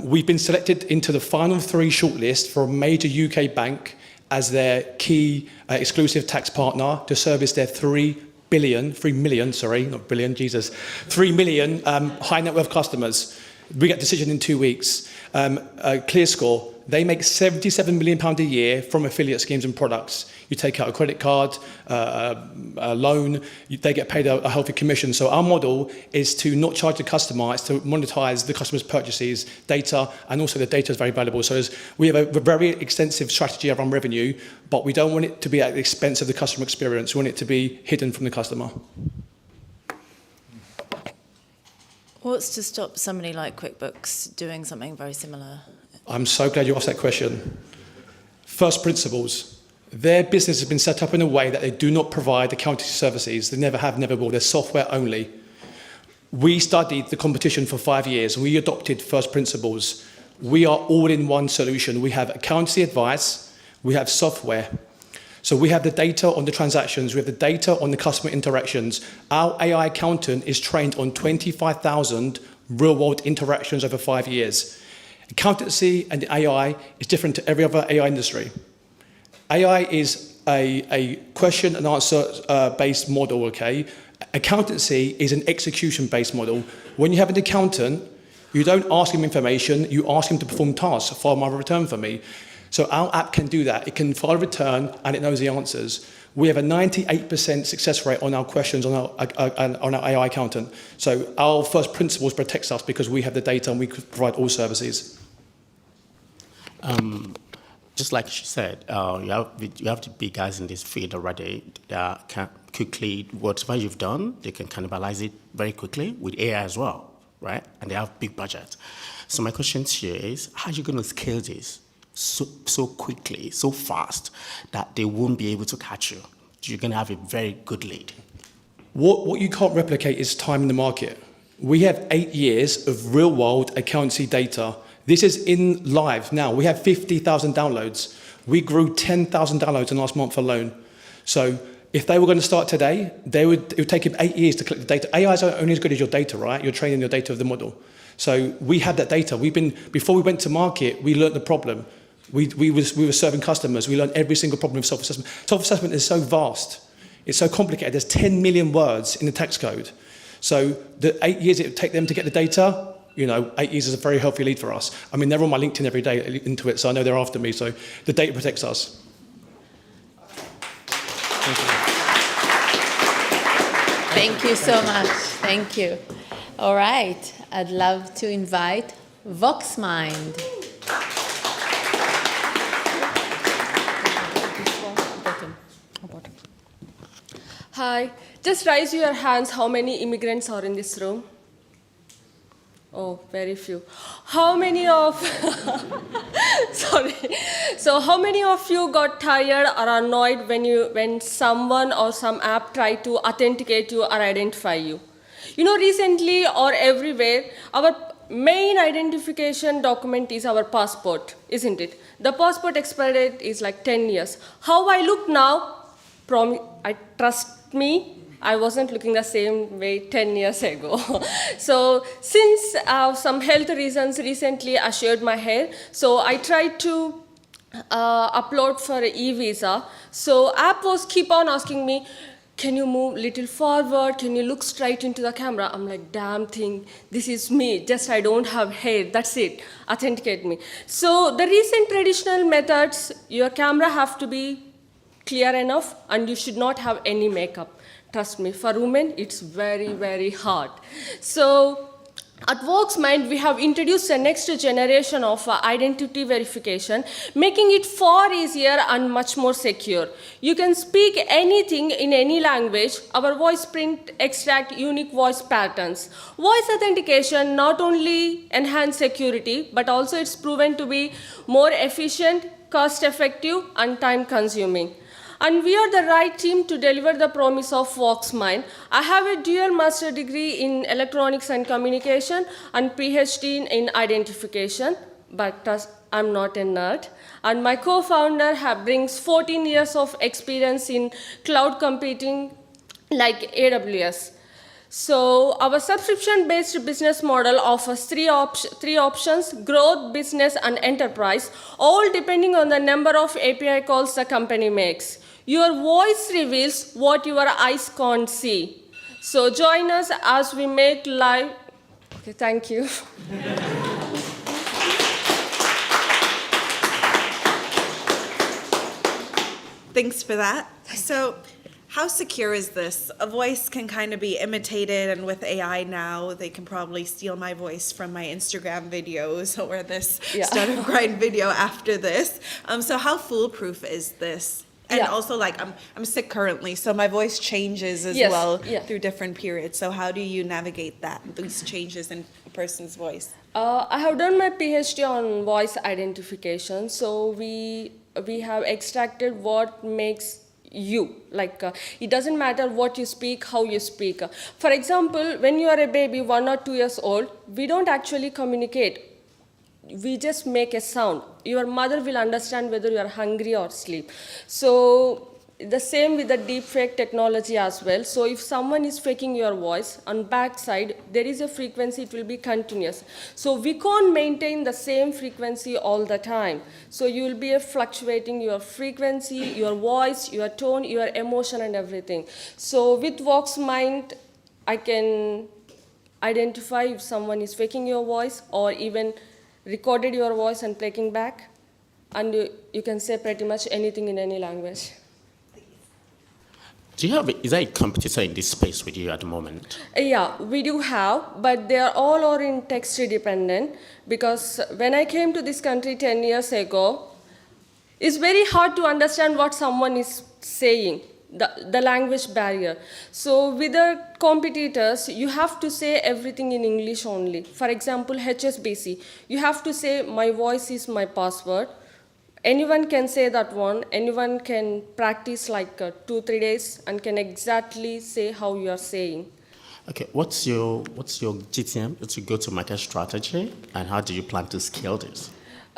We've been selected into the final 3 shortlist for a major UK bank as their key exclusive tax partner to service their 3 million high net worth customers. We get a decision in 2 weeks. ClearScore, they make £77 million a year from affiliate schemes and products. You take out a credit card, a loan, they get paid a healthy commission. So our model is to not charge the customer, it's to monetize the customer's purchases, data, and also the data is very valuable. So we have a very extensive strategy around revenue, but we don't want it to be at the expense of the customer experience. We want it to be hidden from the customer. What's to stop somebody like QuickBooks doing something very similar? I'm so glad you asked that question. First principles. Their business has been set up in a way that they do not provide accounting services. They never have, never will. They're software only. We studied the competition for 5 years. We adopted first principles. We are all-in-one solution. We have accountancy advice. We have software. So we have the data on the transactions. We have the data on the customer interactions. Our AI accountant is trained on 25,000 real-world interactions over 5 years. Accountancy and AI is different to every other AI industry. AI is a question and answer based model, okay? Accountancy is an execution based model. When you have an accountant, you don't ask him information, you ask him to perform tasks, file my return for me. So our app can do that. It can file a return and it knows the answers. We have a 98% success rate on our questions on our AI accountant. So our first principles protects us because we have the data and we provide all services. Just like she said, you have to be guys in this field already that can quickly, whatever you've done, they can cannibalize it very quickly with AI as well, right? And they have big budgets. So my question to you is, how are you going to scale this so quickly, so fast, that they won't be able to catch you? You're going to have a very good lead. What you can't replicate is time in the market. We have 8 years of real-world accountancy data. This is in live now. We have 50,000 downloads. We grew 10,000 downloads in last month alone. So if they were going to start today, it would take them 8 years to collect the data. AI is only as good as your data, right? You're training your data of the model. So we have that data. Before we went to market, we learned the problem. We were serving customers. We learned every single problem of self-assessment. Self-assessment is so vast. It's so complicated. There's 10 million words in the text code. So the 8 years it would take them to get the data, 8 years is a very healthy lead for us. I mean, they're on my LinkedIn every day into it, so I know they're after me. So the data protects us. Thank you. Thank you so much. Thank you. All right. I'd love to invite Voxmind. Hi. Just raise your hands. How many immigrants are in this room? Oh, very few. How many of, sorry. So how many of you got tired or annoyed when someone or some app tried to authenticate you or identify you? Recently or everywhere, our main identification document is our passport, isn't it? The passport expiry date is like 10 years. How I look now, trust me, I wasn't looking the same way 10 years ago. So since some health reasons recently I shaved my hair, so I tried to upload for an e-visa. So app was keep on asking me, can you move a little forward? Can you look straight into the camera? I'm like, damn thing, this is me, just I don't have hair, that's it, authenticate me. So the recent traditional methods, your camera have to be clear enough and you should not have any makeup. Trust me, for women, it's very, very hard. So at Voxmind, we have introduced a next generation of identity verification, making it far easier and much more secure. You can speak anything in any language. Our voice print extract unique voice patterns. Voice authentication not only enhance security, but also it's proven to be more efficient, cost-effective, and time-consuming. And we are the right team to deliver the promise of Voxmind. I have a dual master degree in electronics and communication and PhD in identification, but I'm not a nerd. And my co-founder brings 14 years of experience in cloud computing like AWS. So our subscription-based business model offers three options: growth, business, and enterprise, all depending on the number of API calls the company makes. Your voice reveals what your eyes can't see. So join us as we make life Okay, thank you. Thanks for that. So, how secure is this? A voice can kind of be imitated, and with AI now, they can probably steal my voice from my Instagram videos or this startup grind video after this. So, how foolproof is this? And also, like, I'm sick currently, so my voice changes as well through different periods. So, how do you navigate that, these changes in a person's voice? I have done my PhD on voice identification. So we have extracted what makes you. Like, it doesn't matter what you speak, how you speak. For example, when you are a baby, 1 or 2 years old, we don't actually communicate. We just make a sound. Your mother will understand whether you are hungry or asleep. So the same with the deep fake technology as well. So if someone is faking your voice, on backside, there is a frequency, it will be continuous. So we can't maintain the same frequency all the time. So you will be fluctuating your frequency, your voice, your tone, your emotion and everything. So with Voxmind, I can identify if someone is faking your voice or even recorded your voice and playing back, and you can say pretty much anything in any language. Is there a competitor in this space with you at the moment? Yeah, we do have, but they are all in text dependent, because when I came to this country 10 years ago, it's very hard to understand what someone is saying. The language barrier. So with the competitors, you have to say everything in English only. For example, HSBC, you have to say my voice is my password. Anyone can say that one. Anyone can practice like 2-3 days and can exactly say how you are saying. Okay, what's your GTM? What's your go-to-market strategy, and how do you plan to scale this?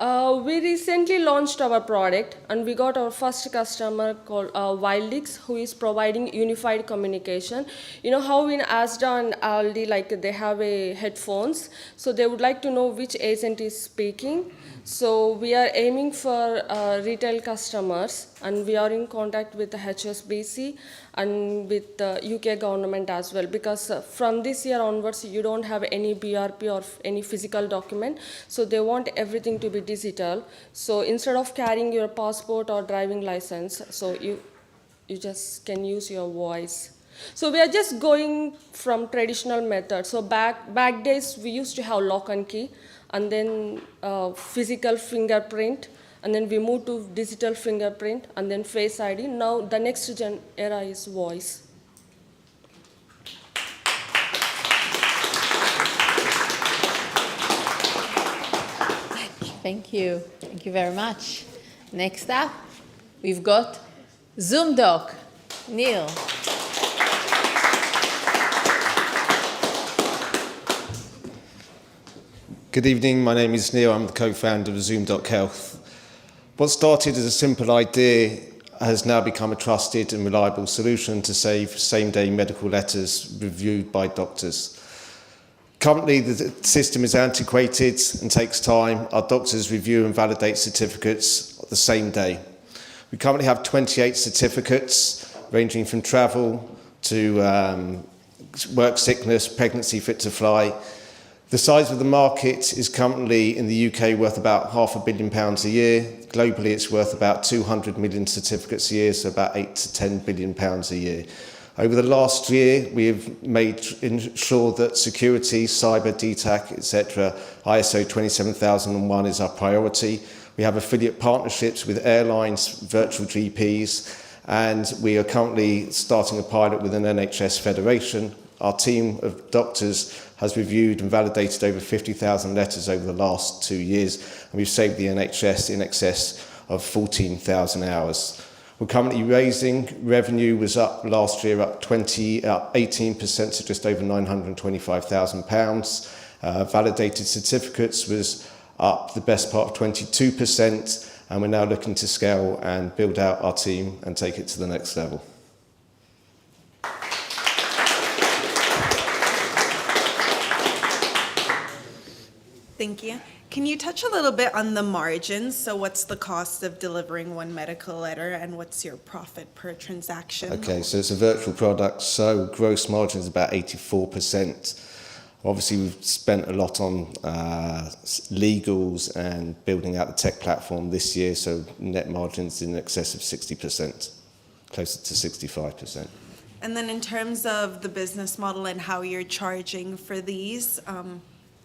We recently launched our product, and we got our first customer called Wildix, who is providing unified communication. You know how in Asda and Aldi, like they have a headphones, so they would like to know which agent is speaking. So we are aiming for retail customers, and we are in contact with the HSBC and with the UK government as well, because from this year onwards, you don't have any BRP or any physical document, so they want everything to be digital. So instead of carrying your passport or driving license, so you just can use your voice. So we are just going from traditional methods. So back days, we used to have lock and key, and then physical fingerprint, and then we moved to digital fingerprint, and then Face ID. Now the next gen era is voice. Thank you. Thank you very much. Next up, we've got ZoomDoc. Neil. Good evening, my name is Neil, I'm the co-founder of ZoomDoc Health. What started as a simple idea has now become a trusted and reliable solution to save same-day medical letters reviewed by doctors. Currently, the system is antiquated and takes time. Our doctors review and validate certificates the same day. We currently have 28 certificates, ranging from travel to work sickness, pregnancy fit to fly. The size of the market is currently in the UK worth about £500 million a year. Globally, it's worth about 200 million certificates a year, so about £8 to £10 billion a year. Over the last year, we have made sure that security, cyber, DTAC, etc., ISO 27001 is our priority. We have affiliate partnerships with airlines, virtual GPs, and we are currently starting a pilot with an NHS federation. Our team of doctors has reviewed and validated over 50,000 letters over the last 2 years, and we've saved the NHS in excess of 14,000 hours. We're currently raising. Revenue was up last year, up 18% to just over £925,000. Validated certificates was up the best part of 22%, and we're now looking to scale and build out our team and take it to the next level. Thank you. Can you touch a little bit on the margins? So what's the cost of delivering one medical letter, and what's your profit per transaction? Okay, so it's a virtual product, so gross margin is about 84%. Obviously, we've spent a lot on legals and building out the tech platform this year, so net margins in excess of 60%, closer to 65%. And then in terms of the business model and how you're charging for these, can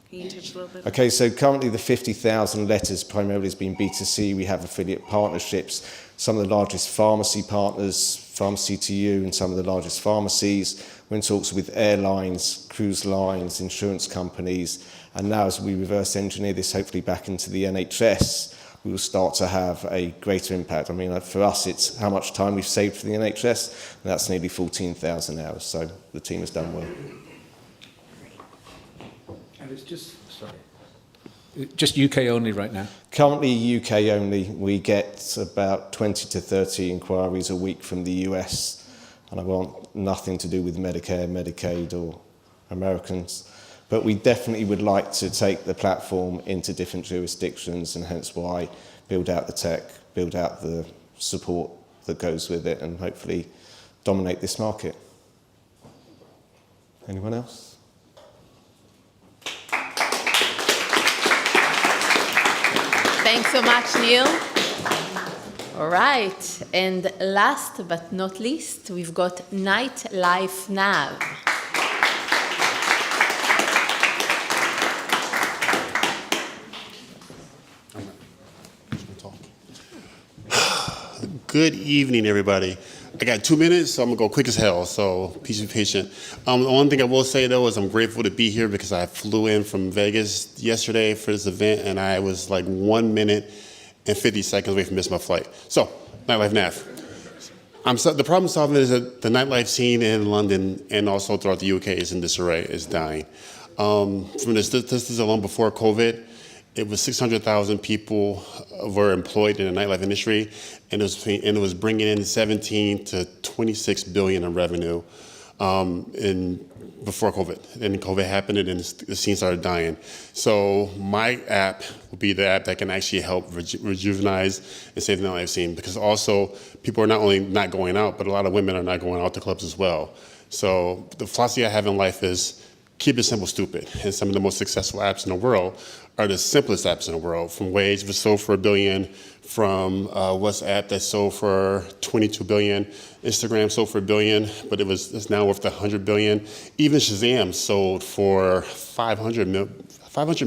you touch a little bit? Okay, so currently the 50,000 letters primarily has been B2C. We have affiliate partnerships. Some of the largest pharmacy partners, Pharmacy to You, and some of the largest pharmacies. We're in talks with airlines, cruise lines, insurance companies, and now as we reverse engineer this hopefully back into the NHS, we will start to have a greater impact. I mean, for us, it's how much time we've saved for the NHS, and that's nearly 14,000 hours, so the team has done well. And it's just UK only right now? Currently UK only. We get about 20 to 30 inquiries a week from the US, and I want nothing to do with Medicare, Medicaid or Americans. But we definitely would like to take the platform into different jurisdictions, and hence why build out the tech, build out the support that goes with it, and hopefully dominate this market. Anyone else? Thanks so much, Neil. All right, and last but not least, we've got Nitelife Nav. Good evening, everybody. I got 2 minutes, so I'm gonna go quick as hell, so please be patient. The one thing I will say though is I'm grateful to be here because I flew in from Vegas yesterday for this event and I was like 1 minute and 50 seconds away from missing my flight. So, Nitelife Nav. The problem solving is that the nightlife scene in London and also throughout the UK is in disarray, is dying. From the statistics alone before COVID, it was 600,000 people were employed in the nightlife industry, and it was bringing in 17 to 26 billion in revenue before COVID. And then COVID happened, and the scene started dying. So my app will be the app that can actually help rejuvenize and save the nightlife scene, because also people are not only not going out, but a lot of women are not going out to clubs as well. So the philosophy I have in life is keep it simple, stupid. And some of the most successful apps in the world are the simplest apps in the world, from Wage, which sold for $1 billion, from WhatsApp that sold for 22 billion, Instagram sold for $1 billion, but it's now worth 100 billion. Even Shazam sold for 500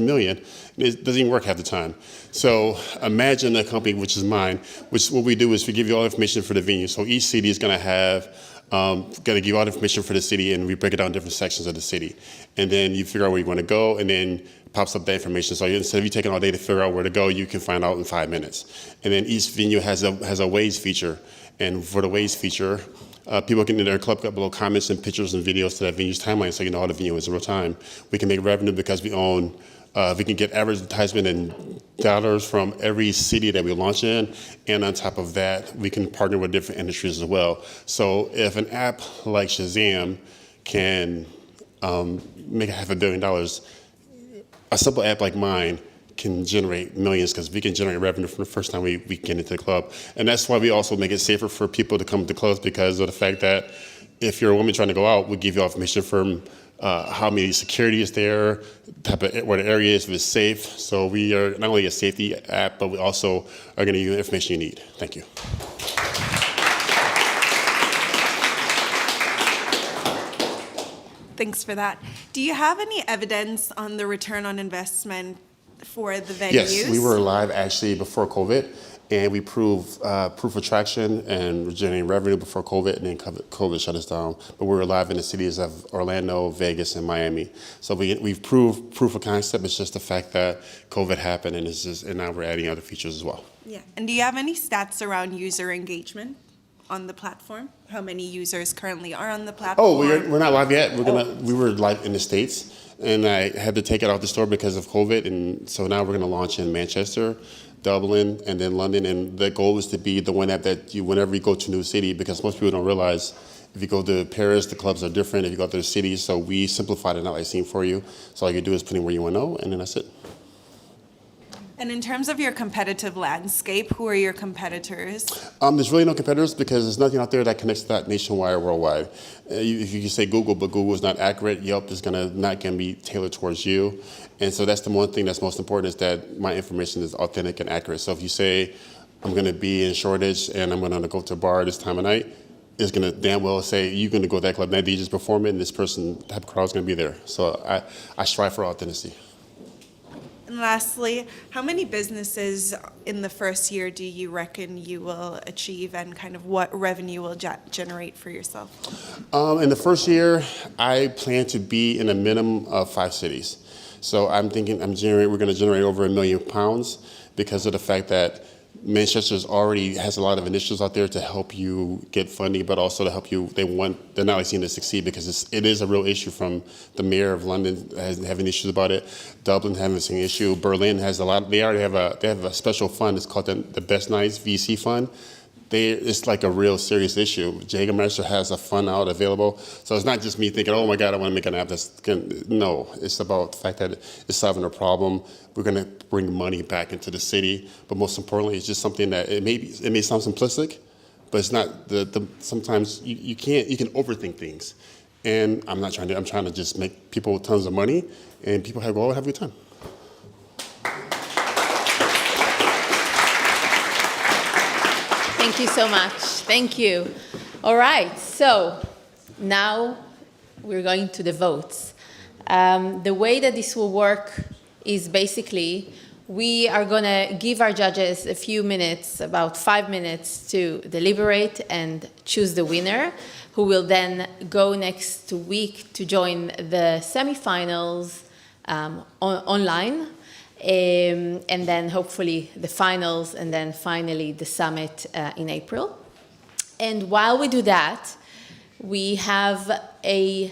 million. It doesn't even work half the time. So imagine a company, which is mine, which what we do is we give you all the information for the venue. So each city is gonna have going to give you all the information for the city, and we break it down in different sections of the city. And then you figure out where you want to go, and then pops up that information. So instead of you taking all day to figure out where to go, you can find out in 5 minutes. And then each venue has a Waze feature. And for the Waze feature, people can in their club got below comments and pictures and videos to that venue's timeline, so you know how the venue is in real time. We can make revenue because we own, we can get advertisement in dollars from every city that we launch in, and on top of that, we can partner with different industries as well. So if an app like Shazam can make $500 million, a simple app like mine can generate millions, because we can generate revenue from the first time we get into the club. And that's why we also make it safer for people to come to clubs, because of the fact that if you're a woman trying to go out, we give you information from how many security is there, where the area is, if it's safe. So we are not only a safety app, but we also are going to give you the information you need. Thank you. Thanks for that. Do you have any evidence on the return on investment for the venues? Yes, we were live actually before COVID, and we proved proof of traction and generating revenue before COVID, and then COVID shut us down. But we were live in the cities of Orlando, Vegas, and Miami. So we've proved proof of concept. It's just the fact that COVID happened, and now we're adding other features as well. Yeah. And do you have any stats around user engagement on the platform? How many users currently are on the platform? Oh, we're not live yet. We were live in the States, and I had to take it off the store because of COVID, and so now we're gonna launch in Manchester, Dublin, and then London. And the goal is to be the one app that whenever you go to a new city, because most people don't realize if you go to Paris, the clubs are different. If you go to the cities, so we simplified the nightlife scene for you. So all you do is put in where you want to know, and then that's it. And in terms of your competitive landscape, who are your competitors? There's really no competitors because there's nothing out there that connects that nationwide or worldwide. If you can say Google, but Google is not accurate, Yelp is not going to be tailored towards you. And so that's the one thing that's most important is that my information is authentic and accurate. So if you say, I'm going to be in Shoreditch and I'm going to go to a bar this time of night, it's going to damn well say, you're going to go to that club night, you just perform it, and this person, type of crowd is going to be there. So I strive for authenticity. And lastly, how many businesses in the first year do you reckon you will achieve, and kind of what revenue will generate for yourself? In the first year, I plan to be in a minimum of 5 cities. So I'm thinking we're going to generate over £1 million because of the fact that Manchester's already has a lot of initiatives out there to help you get funding, but also to help you. They're not like seeing to succeed because it is a real issue. From the mayor of London having issues about it, Dublin having the same issue, Berlin has a lot. They already have a special fund. It's called the Best Nights VC Fund. It's like a real serious issue. Jägermeister has a fund out available. So it's not just me thinking, oh my God, I want to make an app no, it's about the fact that it's solving a problem. We're going to bring money back into the city. But most importantly, it's just something that it may sound simplistic, but it's not sometimes you can overthink things. And I'm trying to just make people tons of money and people have a good time. Thank you so much. Thank you. All right, so now we're going to the votes. The way that this will work is basically we are going to give our judges a few minutes, about 5 minutes, to deliberate and choose the winner, who will then go next week to join the semifinals online. And then hopefully the finals, and then finally the summit in April. And while we do that, we have a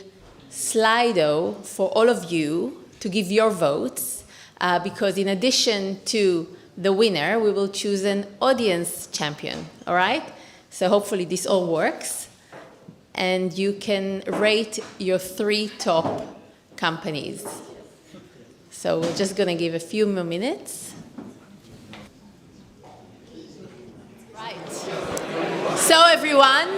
Slido for all of you to give your votes, because in addition to the winner, we will choose an audience champion, all right? So hopefully this all works. And you can rate your 3 top companies. So we're just going to give a few more minutes. Right. So everyone,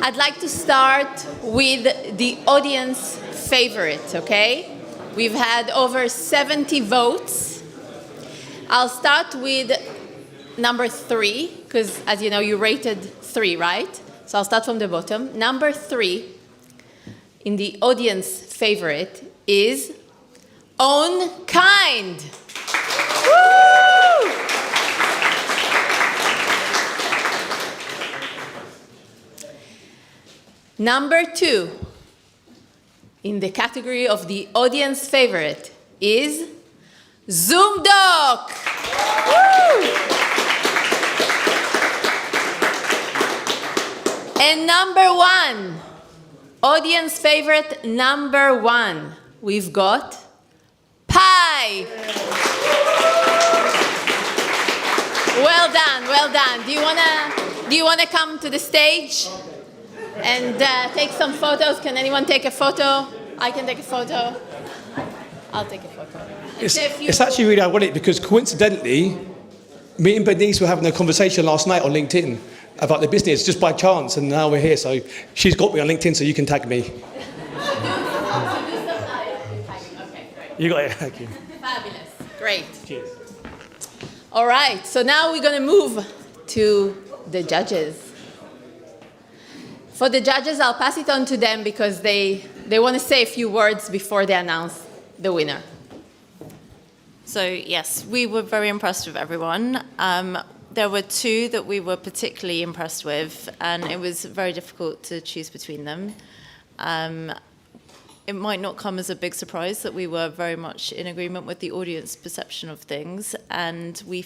I'd like to start with the audience favorite, okay? We've had over 70 votes. I'll start with number 3, because as you know, you rated 3, right? So I'll start from the bottom. Number 3 in the audience favorite is Own Kind. Woo! Number 2 in the category of the audience favorite is ZoomDoc. Woo! And number 1, audience favorite number 1, we've got Pi. Well done, well done. Do you wanna come to the stage and take some photos? Can anyone take a photo? I can take a photo. I'll take a photo. It's actually really ironic because coincidentally, me and Bernice were having a conversation last night on LinkedIn about the business just by chance, and now we're here. So she's got me on LinkedIn, so you can tag me. You got it. Thank you. Fabulous. Great. Cheers. All right. So now we're going to move to the judges. For the judges, I'll pass it on to them because they want to say a few words before they announce the winner. So yes, we were very impressed with everyone. There were 2 that we were particularly impressed with, and it was very difficult to choose between them. It might not come as a big surprise that we were very much in agreement with the audience perception of things, and we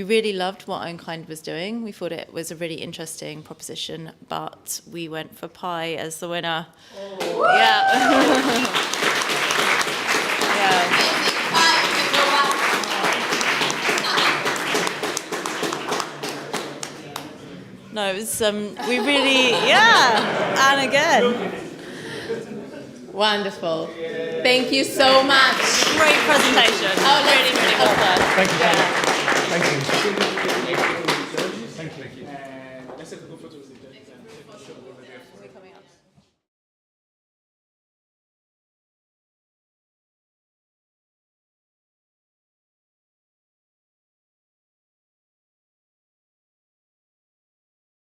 really loved what Own Kind was doing. We thought it was a really interesting proposition, but we went for Pi as the winner. Oh. Yeah. Yeah. No, it was, we really, yeah, and again. Wonderful. Thank you so much. great presentation. Oh, really, really well done. Thank you. Thank you.